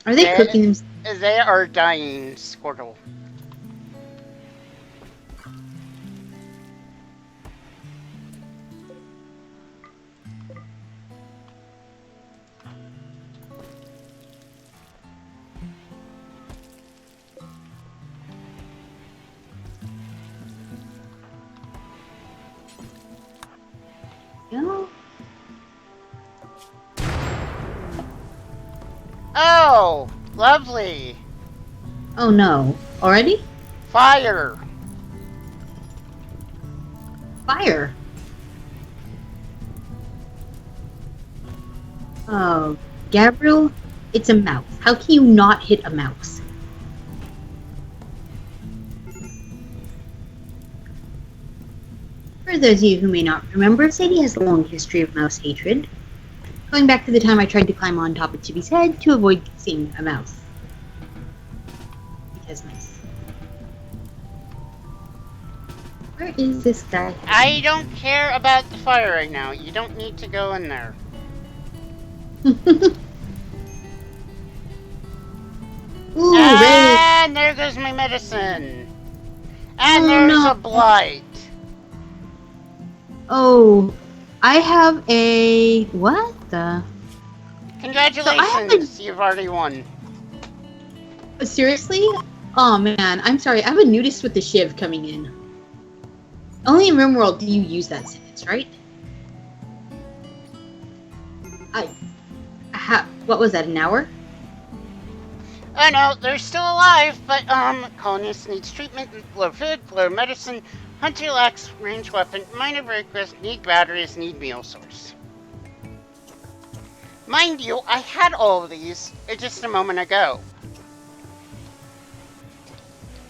Are they cooking them? They are dying, Squirtle. No. Oh, lovely. Oh no. Already? Fire. Fire. Oh, Gabriel, it's a mouse. How can you not hit a mouse? For those of you who may not remember, Sadie has a long history of mouse hatred, going back to the time I tried to climb on top of Chibi's head to avoid seeing a mouse. Because nice. Where is this guy? I don't care about the fire right now. You don't need to go in there. Ooh, and there goes my medicine. And there's a blight. Oh, I have a... What the... Congratulations, you've already won. Seriously? Oh man, I'm sorry. I have a nudist with the shiv coming in. Only in Rimworld do you use that sentence, right? What was that, an hour? Oh no, they're still alive, but colonist needs treatment, low food, low medicine, hunter lacks range weapon, minor break risk, need batteries, need meal source. Mind you, I had all of these just a moment ago.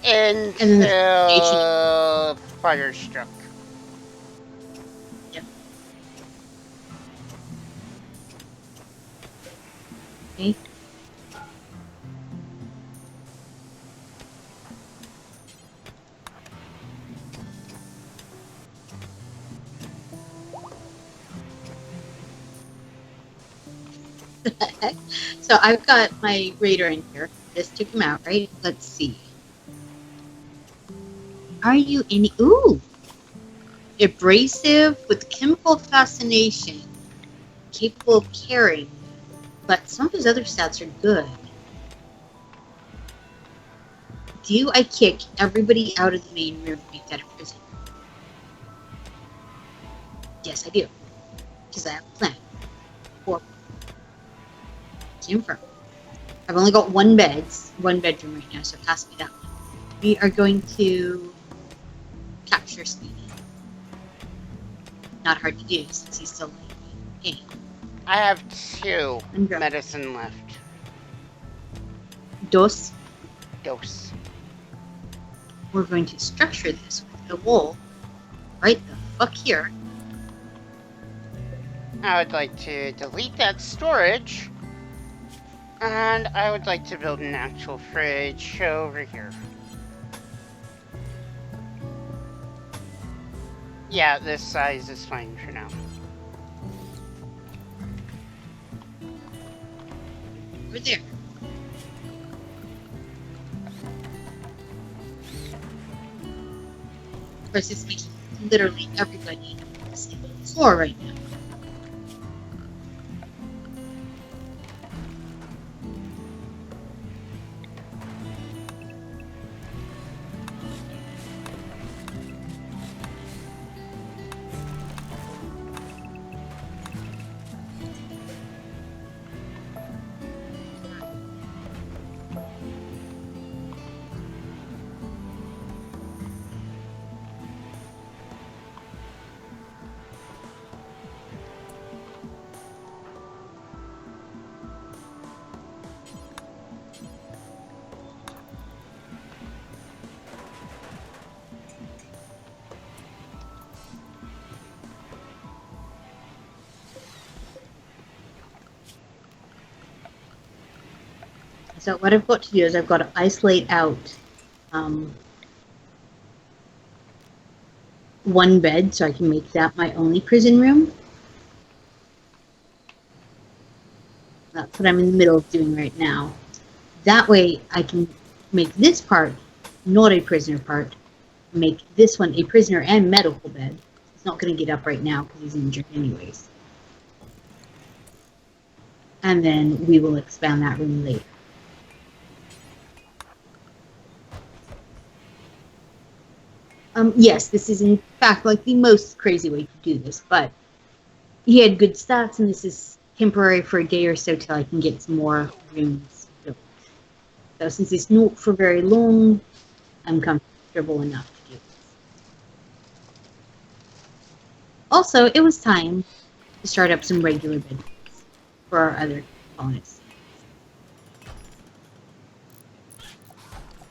Until fire struck. Yep. Okay. So I've got my raider in here. Just took him out, right? Let's see. Are you any... Ooh! Abrasive with chemical fascination. Capable of carrying. But some of his other stats are good. Do I kick everybody out of the main room and make that a prison? Yes, I do. Because I have a plan. Or confirm. I've only got one bedroom right now, so pass me that one. We are going to capture Speedy. Not hard to do since he's still in the game. I have 2 And go. medicine left. Dos. Dose. We're going to structure this with the wool right the fuck here. I would like to delete that storage. And I would like to build an actual fridge over here. Yeah, this size is fine for now. Over there. Of course, it's making literally everybody sleep on the floor right now. So what I've got to do is I've got to isolate out one bed so I can make that my only prison room. That's what I'm in the middle of doing right now. That way I can make this part not a prisoner part, make this one a prisoner and medical bed. He's not going to get up right now because he's injured anyways. And then we will expand that room later. Yes, this is in fact like the most crazy way to do this, but he had good stats, and this is temporary for a day or so till I can get some more rooms built. So since it's not for very long, I'm comfortable enough to do this. Also, it was time to start up some regular bedrooms for our other colonists.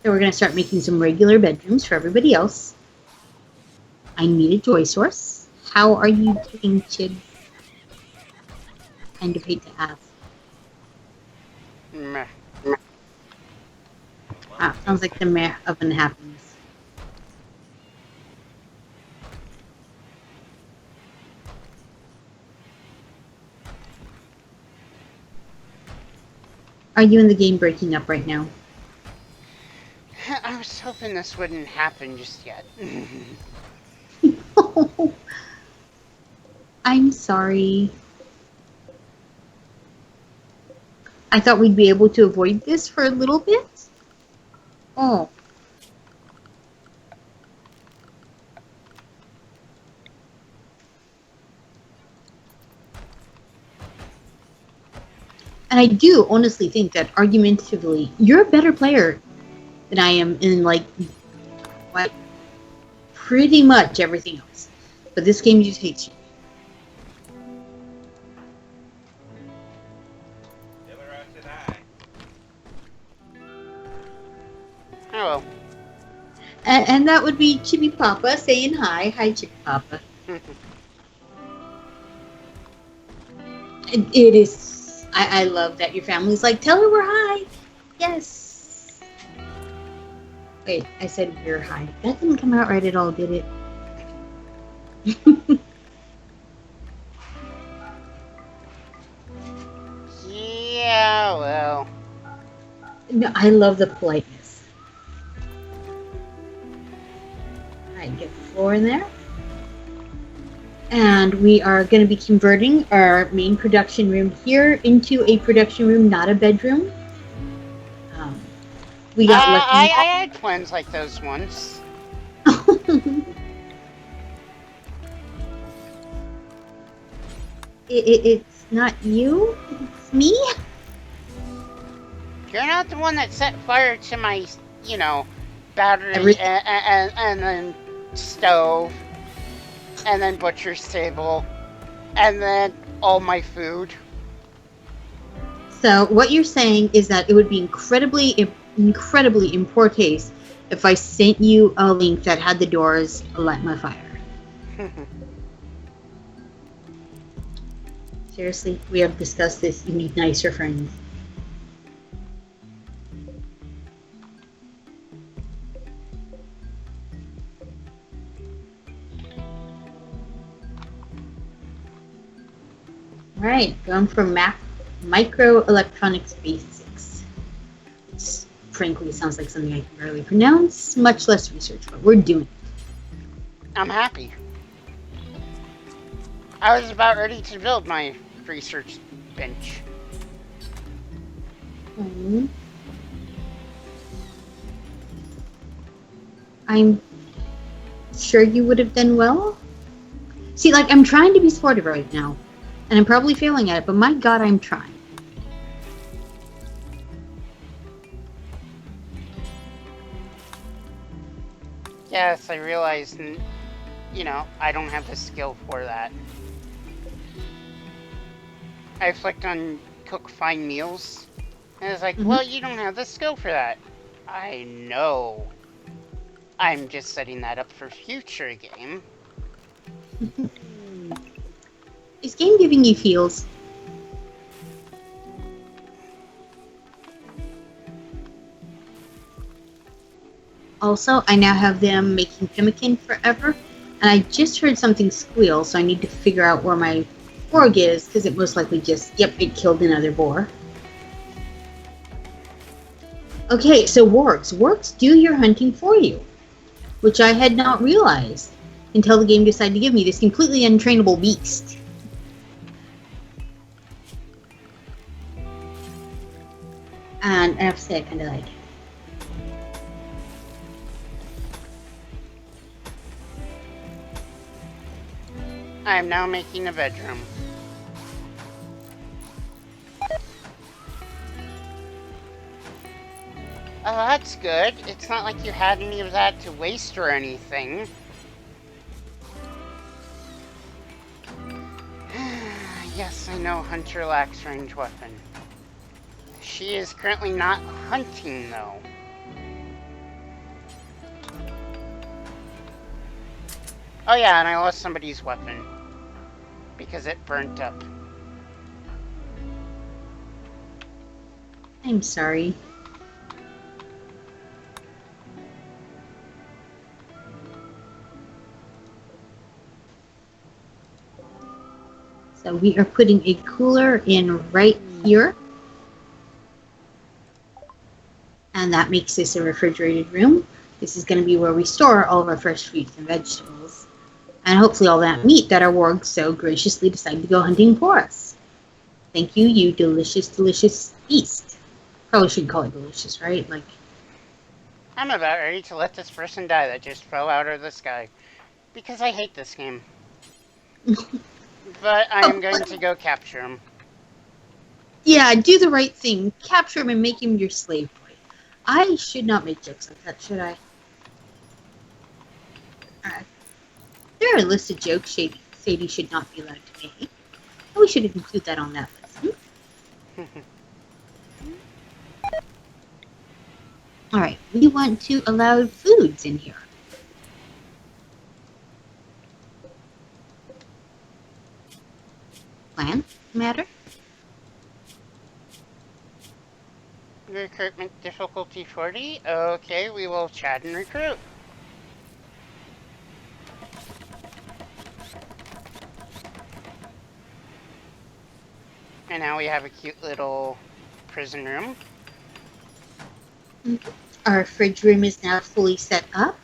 So we're going to start making some regular bedrooms for everybody else. I need a joy source. How are you doing, Chib? Kind of hate to ask. Meh. Ah, sounds like the meh of unhappiness. Are you in the game breaking up right now? I was hoping this wouldn't happen just yet. I'm sorry. I thought we'd be able to avoid this for a little bit. Oh. And I do honestly think that argumentatively, you're a better player than I am in like what pretty much everything else. But this game just hates you. Oh well. And that would be Chibi Papa saying hi. Hi, Chibi Papa. It is. I love that your family's like, tell her we're hi. Yes. Wait, I said we're hi. That didn't come out right at all, did it? Yeah, well. No, I love the politeness. Alright, get the floor in there. And we are going to be converting our main production room here into a production room, not a bedroom. We got lucky. I had plans like those once. It's not you, it's me. You're not the one that set fire to my, battery, Everything. and then stove, and then butcher's table, and then all my food. So what you're saying is that it would be incredibly in poor taste if I sent you a link that had the doors light my fire. Seriously, we have discussed this. You need nicer friends. Alright, going for microelectronics basics. Which frankly sounds like something I can barely pronounce, much less research, but we're doing it. I'm happy. I was about ready to build my research bench. I'm sure you would have done well. See, like, I'm trying to be sportive right now, and I'm probably failing at it, but my god, I'm trying. Yes, I realized, I don't have the skill for that. I clicked on cook fine meals, and it's like, well, you don't have the skill for that. I know. I'm just setting that up for future game. Is game giving you feels? Also, I now have them making pemmican forever, and I just heard something squeal, so I need to figure out where my warg is, because it most likely it killed another boar. Okay, so wargs. Wargs do your hunting for you, which I had not realized until the game decided to give me this completely untrainable beast. And I have to say, I kind of like it. I am now making a bedroom. Oh, that's good. It's not like you had any of that to waste or anything. Yes, I know Hunter lacks range weapon. She is currently not hunting, though. Oh yeah, and I lost somebody's weapon. Because it burnt up. I'm sorry. So we are putting a cooler in right here. And that makes this a refrigerated room. This is going to be where we store all of our fresh fruits and vegetables. And hopefully all that meat that our wargs so graciously decided to go hunting for us. Thank you, you delicious, delicious beast. Probably shouldn't call it delicious, right? Like, I'm about ready to let this person die that just fell out of the sky. Because I hate this game. But I am going to go capture him. Yeah, do the right thing. Capture him and make him your slave boy. I should not make jokes like that, should I? There are a list of jokes Sadie should not be allowed to make. We should include that on that list. Alright, we want to allow foods in here. Plan matter? Recruitment difficulty 40. Okay, we will chat and recruit. And now we have a cute little prison room. Our fridge room is now fully set up.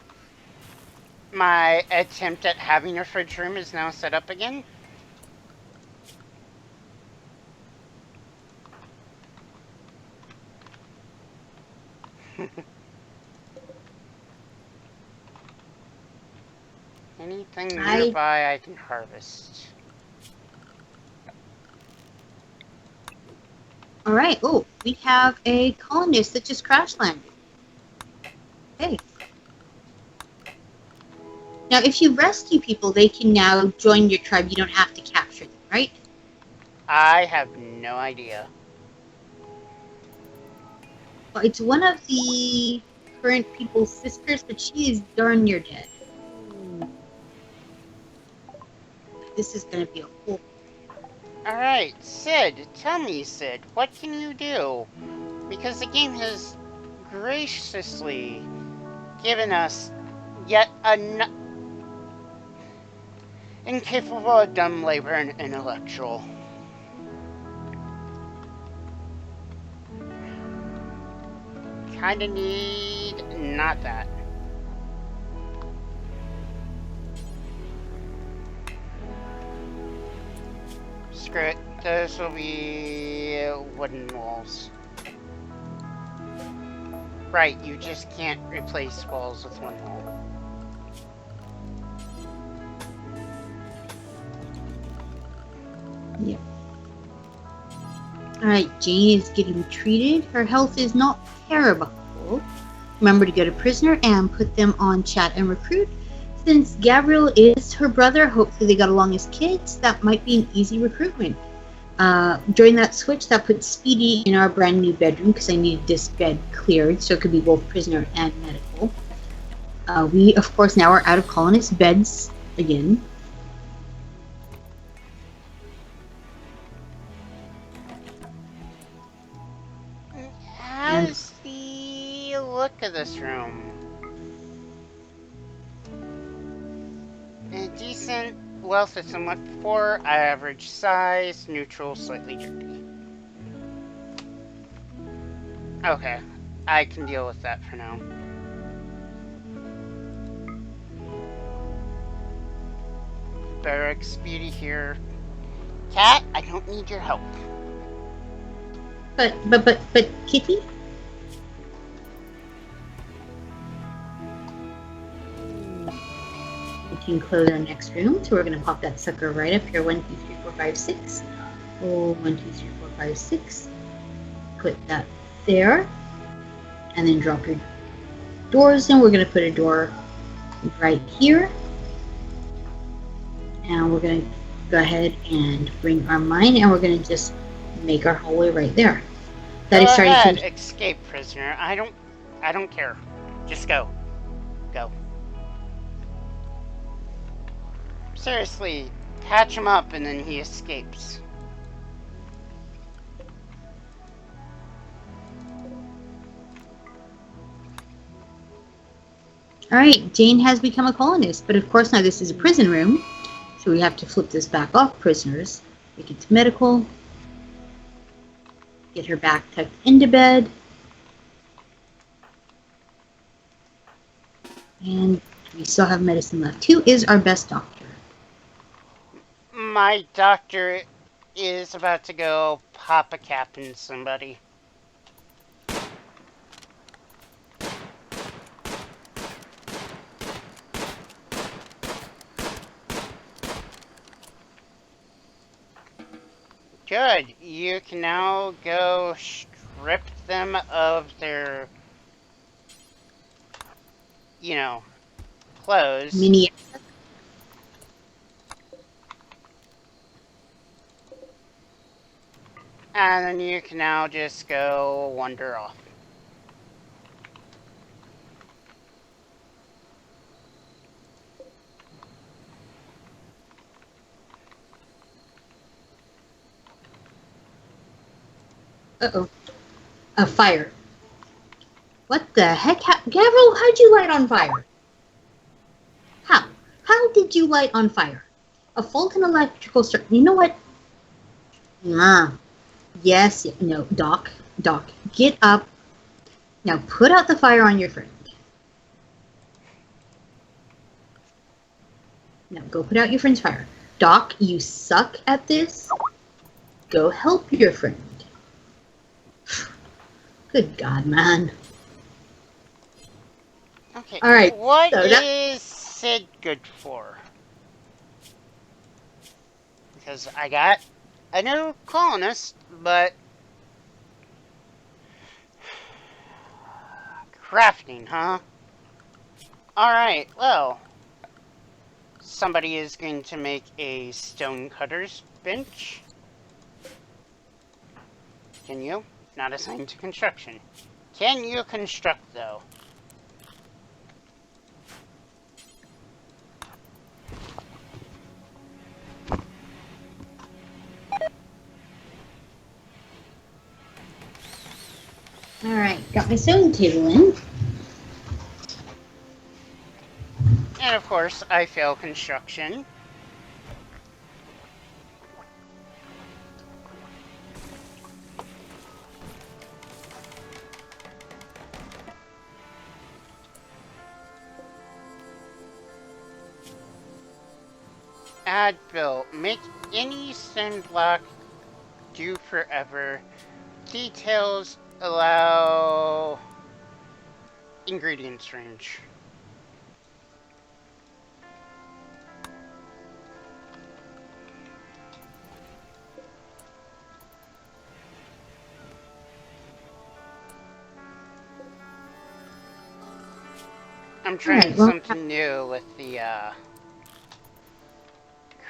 My attempt at having a fridge room is now set up again. Anything nearby I can harvest. Alright, oh, we have a colonist that just crash landed. Hey. Now, if you rescue people, they can now join your tribe. You don't have to capture them, right? I have no idea. Well, it's one of the current people's sisters, but she is darn near dead. This is going to be a whole... Alright, Sid, tell me, Sid, what can you do? Because the game has graciously given us yet incapable of dumb labor and intellectual. Kinda need not that. Screw it. Those will be wooden walls. Right, you just can't replace walls with one wall. Yeah. Alright, Jane is getting treated. Her health is not terrible. Remember to go to prisoner and put them on chat and recruit. Since Gabriel is her brother, hopefully they got along as kids, that might be an easy recruitment. During that switch, that puts Speedy in our brand new bedroom because I need this bed cleared, so it could be both prisoner and medical. We, of course, now are out of colonist beds again. How's the look of this room? A decent, wealth is somewhat poor, average size, neutral, slightly dirty. Okay, I can deal with that for now. Barracks, Beauty here. Cat, I don't need your help. But, Kitty? We can close our next room, so we're going to pop that sucker right up here. 1, 2, 3, 4, 5, 6. Oh, 1, 2, 3, 4, 5, 6. Put that there. And then drop your doors in. We're going to put a door right here. And we're going to go ahead and bring our mine, and we're going to just make our hallway right there. That is starting ahead, to... escape prisoner. I don't care. Just go. Go. Seriously, patch him up and then he escapes. Alright, Jane has become a colonist, but of course now this is a prison room, so we have to flip this back off prisoners. Make it to medical. Get her back tucked into bed. And we still have medicine left. Who is our best doctor? My doctor is about to go pop a cap in somebody. Good. You can now go strip them of their, you know, clothes. Mini. And then you can now just go wander off. Uh-oh. A fire. What the heck? Gabriel, how'd you light on fire? How? How did you light on fire? A fault in electrical circuit. You know what? Yes. No. Doc, get up. Now put out the fire on your friend. Now go put out your friend's fire. Doc, you suck at this. Go help your friend. Good God, man. Okay. All right. What is Sid good for? Because I got a new colonist, but crafting, huh? All right. Well, somebody is going to make a stone cutter's bench. Can you? Not assigned to construction. Can you construct, though? Alright, got my sewing table in. And of course, I fail construction. Add bill. Make any stone block do forever. Details allow ingredients range. I'm trying something new with the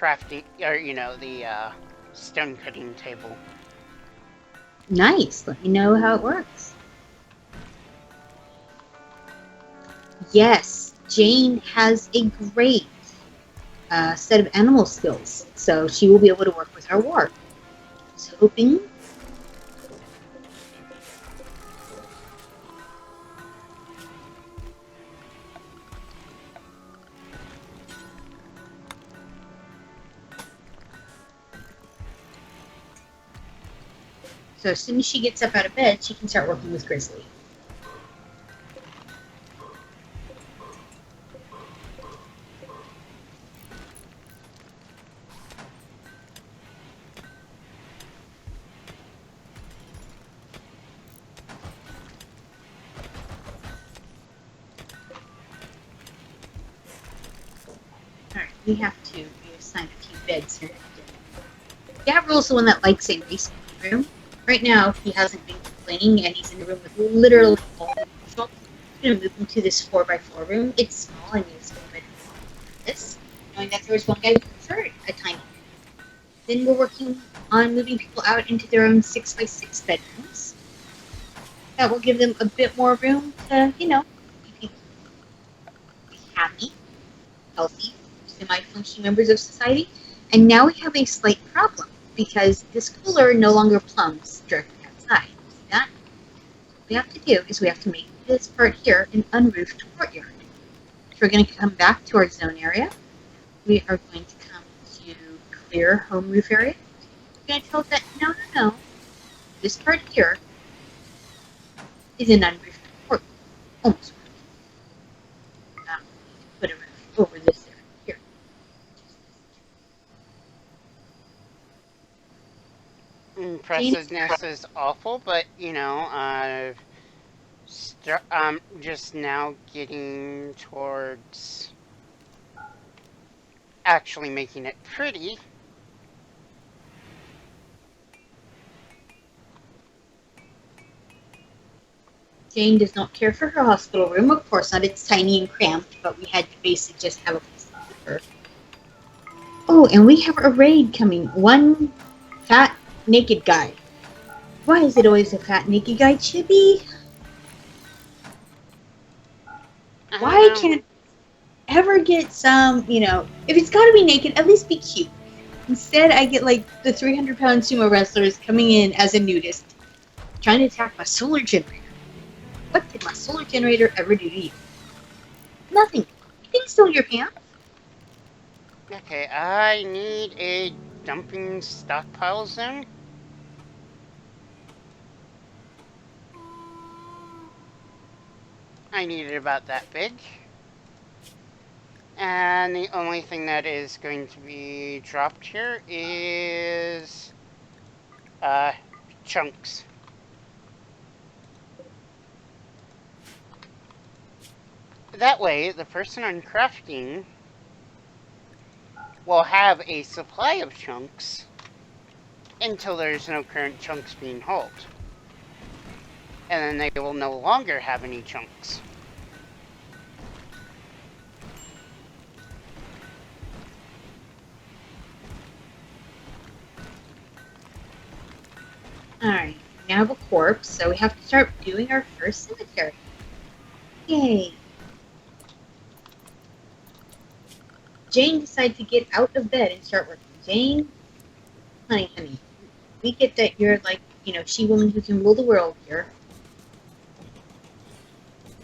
crafting, or the stone cutting table. Nice. Let me know how it works. Yes, Jane has a great set of animal skills, so she will be able to work with our ward. So hoping. So as soon as she gets up out of bed, she can start working with Grizzly. Alright, we have to reassign a few beds here. Gavrill's the one that likes a nice room. Right now, he hasn't been complaining, and he's in the room with literally all the usual. I'm going to move him to this 4x4 room. It's small. I mean, it's a bit this, knowing that there was one guy who preferred a tiny room. Then we're working on moving people out into their own 6x6 bedrooms. That will give them a bit more room to, be happy, healthy, semi-functioning members of society. And now we have a slight problem, because this cooler no longer plumbs directly outside. See that? What we have to do is we have to make this part here an unroofed courtyard. So we're going to come back to our zone area. We are going to come to clear home roof area. We're going to tell it that no. This part here is an unroofed courtyard. Almost. Put a roof over this area here. Impressiveness is awful, but I'm just now getting towards actually making it pretty. Jane does not care for her hospital room. Of course not. It's tiny and cramped, but we had to basically just have a place to put her. Oh, and we have a raid coming. One fat, naked guy. Why is it always a fat, naked guy, Chibi? Why can't ever get some, if it's gotta be naked, at least be cute. Instead, I get like the 300-pound sumo wrestlers coming in as a nudist, trying to attack my solar generator. What did my solar generator ever do to you? Nothing. You can steal your pants. Okay, I need a dumping stockpile zone. I need it about that big. And the only thing that is going to be dropped here is chunks. That way, the person on crafting will have a supply of chunks until there's no current chunks being hauled. And then they will no longer have any chunks. now have a corpse, so we have to start doing our first cemetery. Yay! Jane decided to get out of bed and start working. Jane, honey, we get that you're like, she-woman who can rule the world here.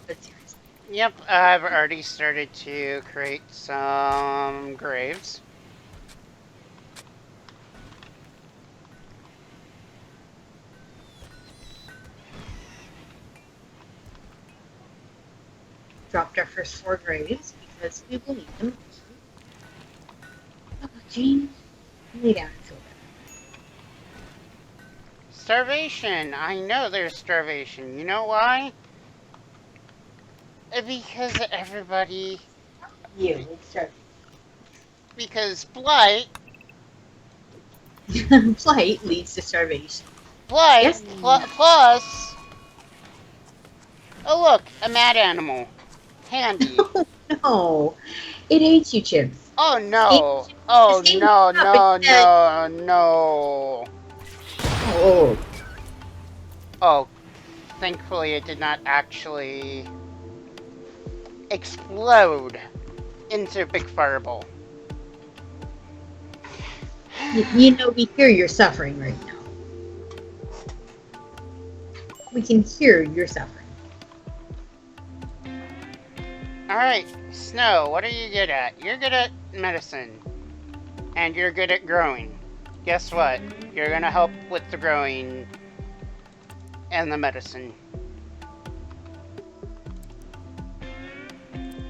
But seriously. Yep, I've already started to create some graves. Dropped our first 4 graves because we will need them. Oh, Jane, lay down and feel better. Starvation! I know there's starvation. You know why? Because everybody... You, let's start. Because blight... Flight leads to starvation. Blight Yes. plus... Oh look, a mad animal. Handy. Oh, no. It hates you, Chips. Oh no. Oh no, no. Oh. Oh, thankfully it did not actually explode into a big fireball. We hear your suffering right now. We can hear your suffering. Alright, Snow, what are you good at? You're good at medicine. And you're good at growing. Guess what? You're gonna help with the growing and the medicine.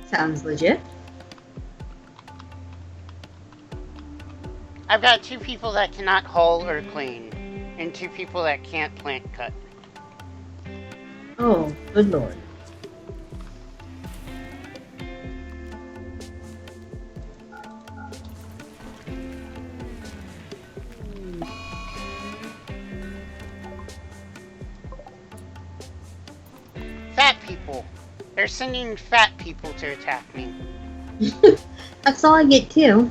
Sounds legit. I've got 2 people that cannot haul or clean, and 2 people that can't plant cut. Oh, good lord. Fat people. They're sending fat people to attack me. That's all I get too.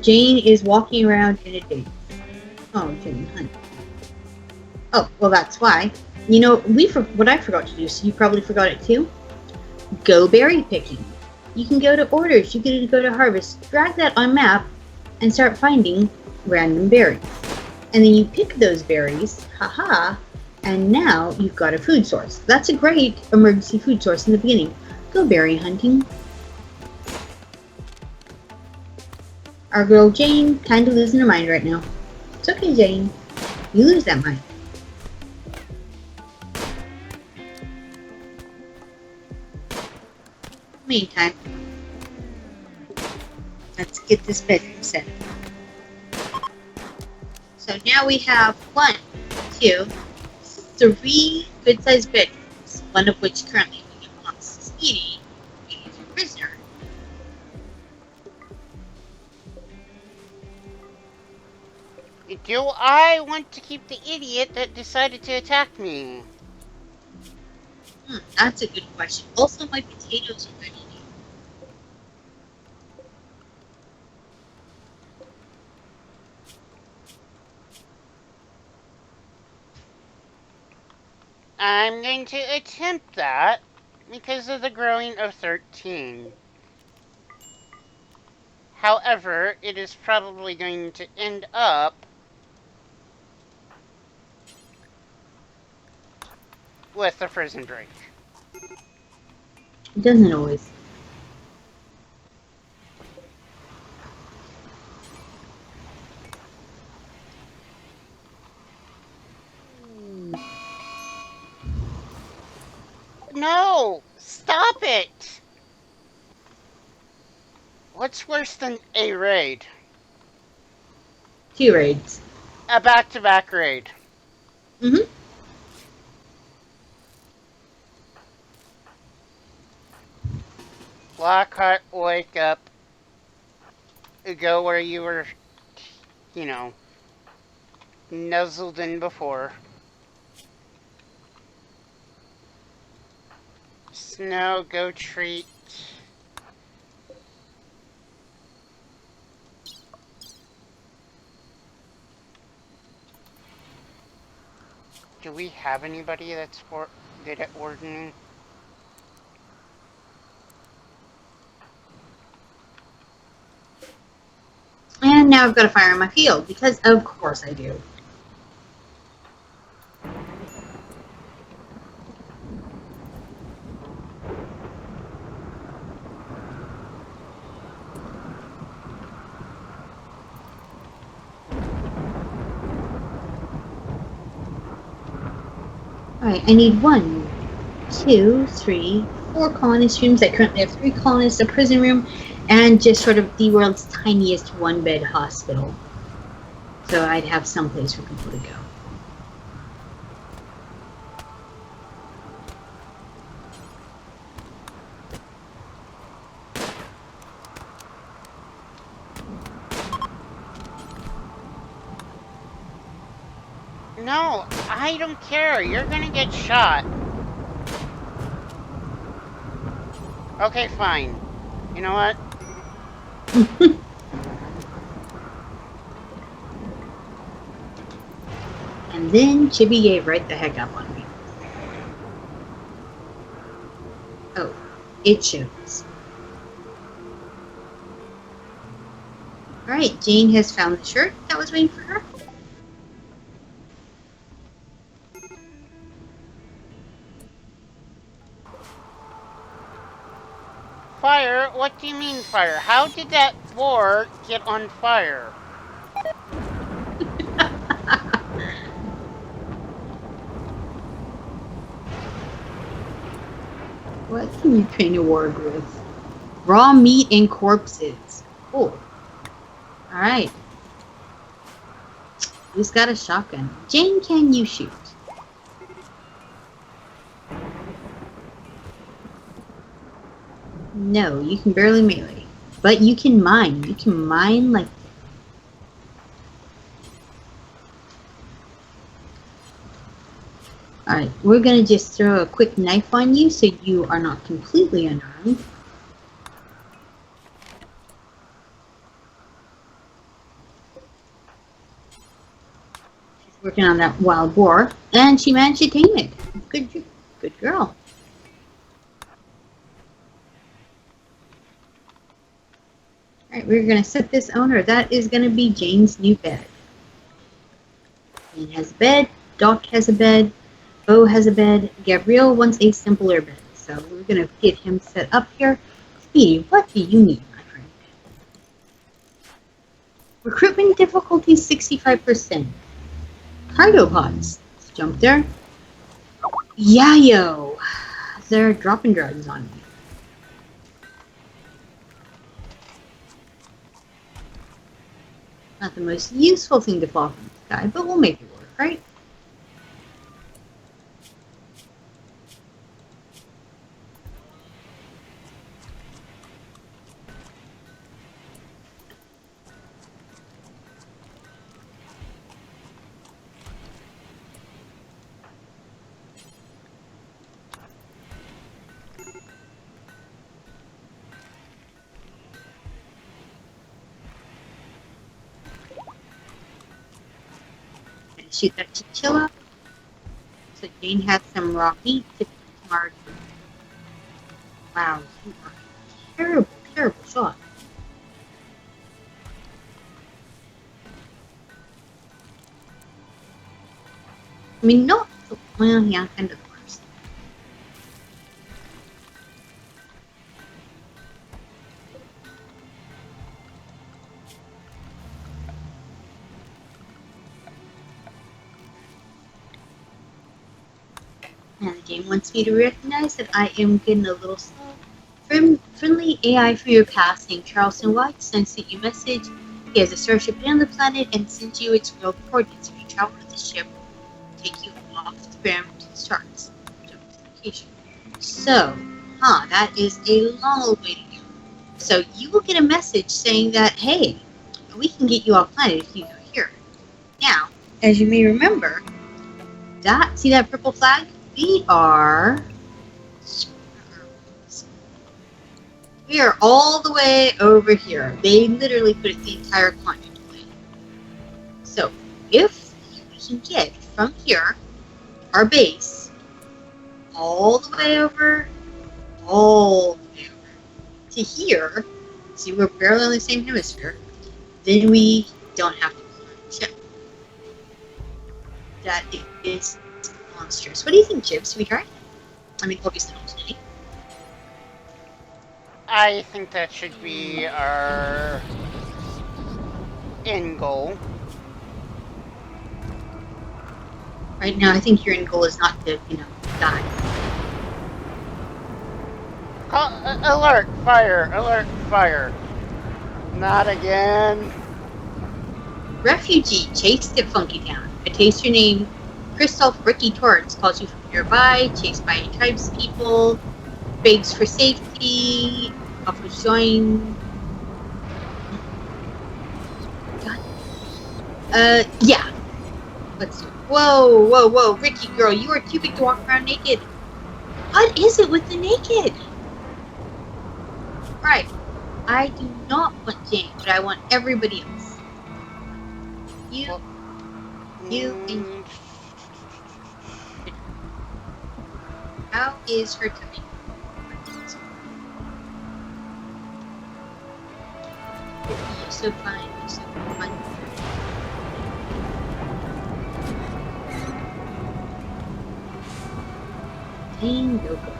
Jane is walking around in a daze. Oh, Jane, honey. Oh, well, that's why. What I forgot to do, so you probably forgot it too. Go berry picking. You can go to orders, you can go to harvest, drag that on map, and start finding random berries. And then you pick those berries, haha, and now you've got a food source. That's a great emergency food source in the beginning. Go berry hunting. Our girl Jane kind of losing her mind right now. It's okay, Jane. You lose that mind. Meantime, let's get this bedroom set up. So now we have 1, 2, 3 good-sized bedrooms, one of which currently belongs to Speedy, being a prisoner. Do I want to keep the idiot that decided to attack me? That's a good question. Also, my potatoes are ready. I'm going to attempt that because of the growing of 13. However, it is probably going to end up with a prison break. It doesn't always. No! Stop it! What's worse than a raid? 2 raids. A back-to-back raid. Mm-hmm. Lockhart, wake up. Go where you were, nuzzled in before. Snow, go treat. Do we have anybody that's good at wardening? And now I've got a fire in my field, because of course I do. Alright, I need 1, 2, 3, 4 colonist rooms. I currently have 3 colonists, a prison room, and just sort of the world's tiniest one-bed hospital. So I'd have some place for people to go. No, I don't care. You're gonna get shot. Okay, fine. You know what? And then Chibi gave right the heck up on me. Oh, it shows. Alright, Jane has found the shirt that was waiting for her. Fire? What do you mean fire? How did that war get on fire? What can Ukraine award with? Raw meat and corpses. Cool. Alright. Who's got a shotgun? Jane, can you shoot? No, you can barely melee. But you can mine. You can mine like... Alright, we're gonna just throw a quick knife on you so you are not completely unarmed. She's working on that wild boar, and she managed to tame it. Good girl. Alright, we're gonna set this owner. That is gonna be Jane's new bed. Jane has a bed, Doc has a bed, Bo has a bed, Gabrielle wants a simpler bed. So we're gonna get him set up here. Speedy, what do you need, my friend? Recruitment difficulty 65%. Cargo pods. Let's jump there. Yayo! They're dropping drugs on me. Not the most useful thing to fall from the sky, but we'll make it work, right? Shoot that chinchilla. So Jane has some raw meat to tomorrow. Wow, you are a terrible, terrible shot. I mean, not well, yeah, kind of the worst. And the game wants me to recognize that I am getting a little slow. Friendly AI for your passing. Charleston White sends you a message. He has a starship on the planet and sends you its real coordinates. If you travel with the ship, take you off the ground to the stars. Location. So, that is a long old way to go. So you will get a message saying that, hey, we can get you off planet if you go here. Now, as you may remember, see that purple flag? We are all the way over here. They literally put it the entire continent away. So if we can get from here our base all the way over to here. See, we're barely on the same hemisphere. Then we don't have to pull our ship. That is monstrous. What do you think, Chibs? Should we try? I mean, obviously not today. I think that should be our end goal. Right now, I think your end goal is not to, die. Alert! Fire! Alert! Fire! Not again. Refugee chased at Funky Town. I taste your name. Christoph Ricky Torrance calls you from nearby, chased by tribespeople, begs for safety, offers join. God. Yeah. Let's do it. Whoa, Ricky girl, you are too big to walk around naked. What is it with the naked? Right. I do not want Jane, but I want everybody else. You and you. How is her tummy? You're so fine. You're so fun. Dang, go book.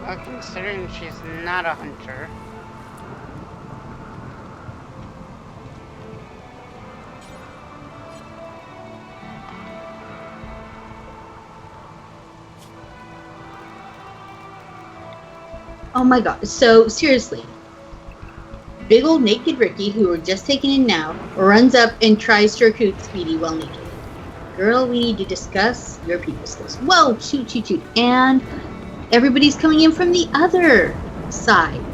Well, considering she's not a hunter. Oh my god. So, seriously. Big old naked Ricky, who we're just taking in now, runs up and tries to recruit Speedy while naked. Girl, we need to discuss your people skills. Whoa, shoot. And everybody's coming in from the other side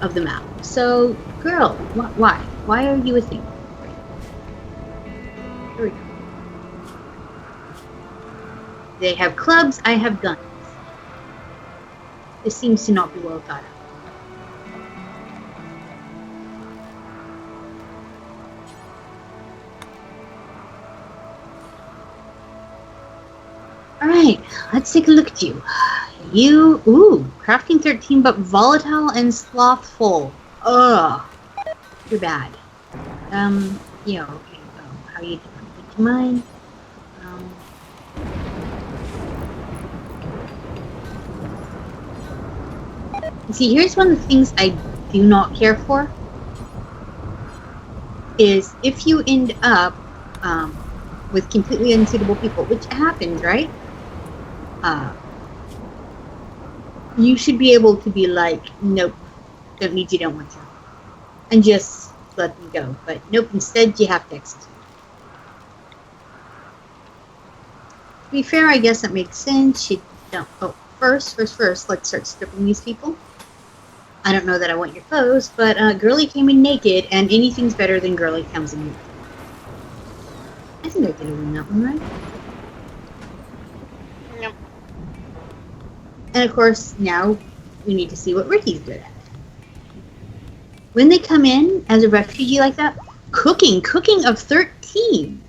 of the map. So, girl, why? Why are you a thing? Here we go. They have clubs, I have guns. This seems to not be well thought out. Alright, let's take a look at you. Crafting 13, but volatile and slothful. Ugh. You're bad. Okay, how you doing? Would you mind? See, here's one of the things I do not care for. Is if you end up with completely unsuitable people, which happens, right? You should be able to be like, nope, don't need you, don't want you, and just let them go. But nope, instead you have to execute. To be fair, I guess that makes sense. You don't. Oh, first, let's start stripping these people. I don't know that I want your clothes, but Girly came in naked, and anything's better than Girly comes in naked. I think I did win that one, right? Yep. And of course, now we need to see what Ricky's good at. When they come in as a refugee like that, cooking of 13.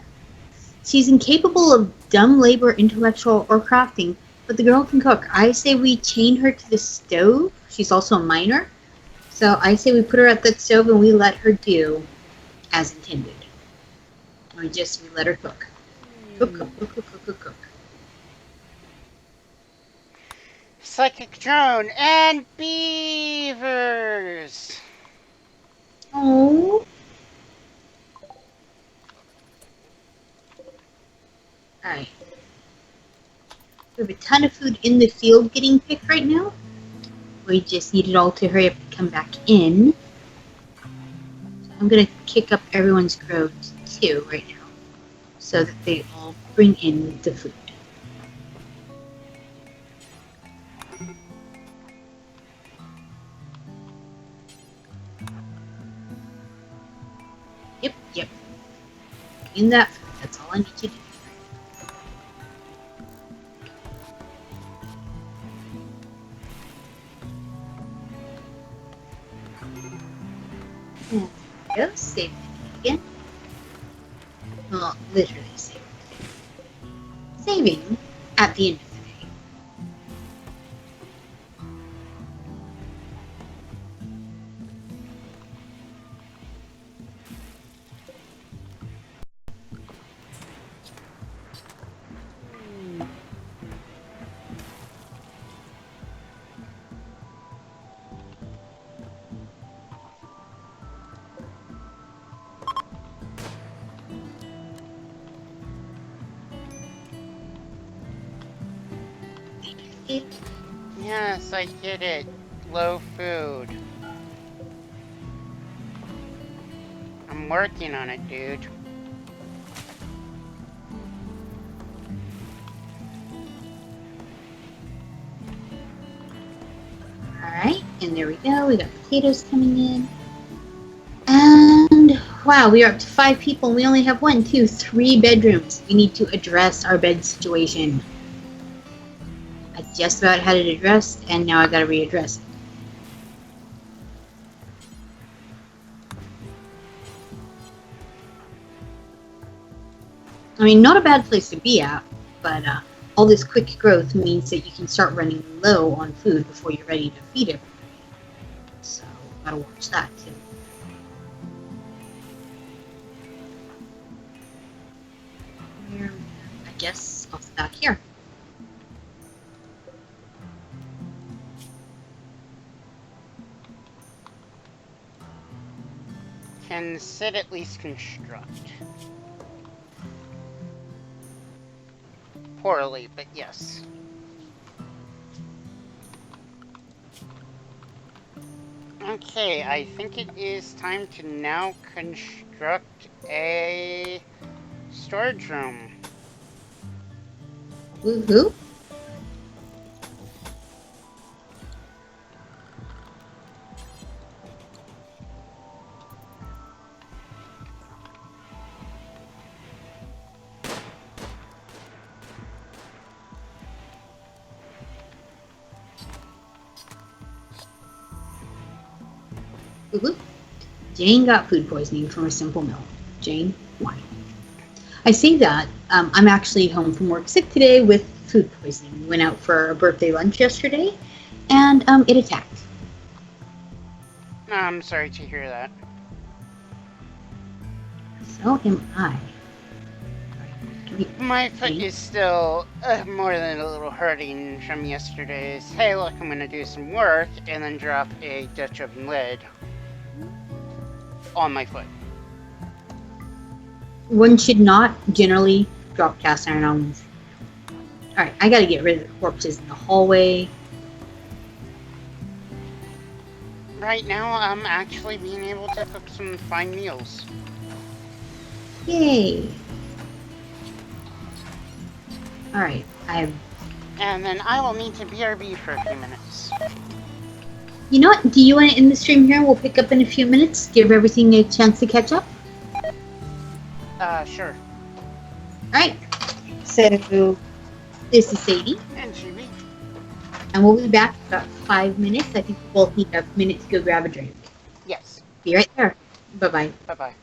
She's incapable of dumb labor, intellectual, or crafting, but the girl can cook. I say we chain her to the stove. She's also a minor. So I say we put her at that stove and we let her do as intended. We let her cook. Cook. Psychic drone and beavers. Oh. Alright. We have a ton of food in the field getting picked right now. We just need it all to hurry up and come back in. So I'm going to kick up everyone's growth too right now, so that they all bring in the food. Yep. In that food, that's all I need to do. And there we go, save again. Well, literally saving. Saving at the end of the day. Yes, I get it. Low food. I'm working on it, dude. Alright, and there we go. We got potatoes coming in. And wow, we are up to 5 people. We only have 1, 2, 3 bedrooms. We need to address our bed situation. I just about had it addressed, and now I gotta readdress it. I mean, not a bad place to be at, but all this quick growth means that you can start running low on food before you're ready to feed everybody. So, gotta watch that too. I guess I'll stop here. Can Sid at least construct? Poorly, but yes. Okay, I think it is time to now construct a storage room. Woohoo! Woohoo! Jane got food poisoning from a simple meal. Jane, why? I say that I'm actually home from work sick today with food poisoning. We went out for a birthday lunch yesterday, and it attacked. I'm sorry to hear that. So am I. My foot is still more than a little hurting from yesterday's. Hey, look, I'm gonna do some work and then drop a Dutch oven lid on my foot. One should not generally drop cast iron on. Alright, I gotta get rid of the corpses in the hallway. Right now, I'm actually being able to cook some fine meals. Yay! Alright, And then I will need to BRB for a few minutes. You know what? Do you want to end the stream here? We'll pick up in a few minutes. Give everything a chance to catch up. Sure. Alright. So, this is Sadie. And Chibi. And we'll be back in about 5 minutes. I think we both need a minute to go grab a drink. Yes. Be right there. Bye-bye. Bye-bye.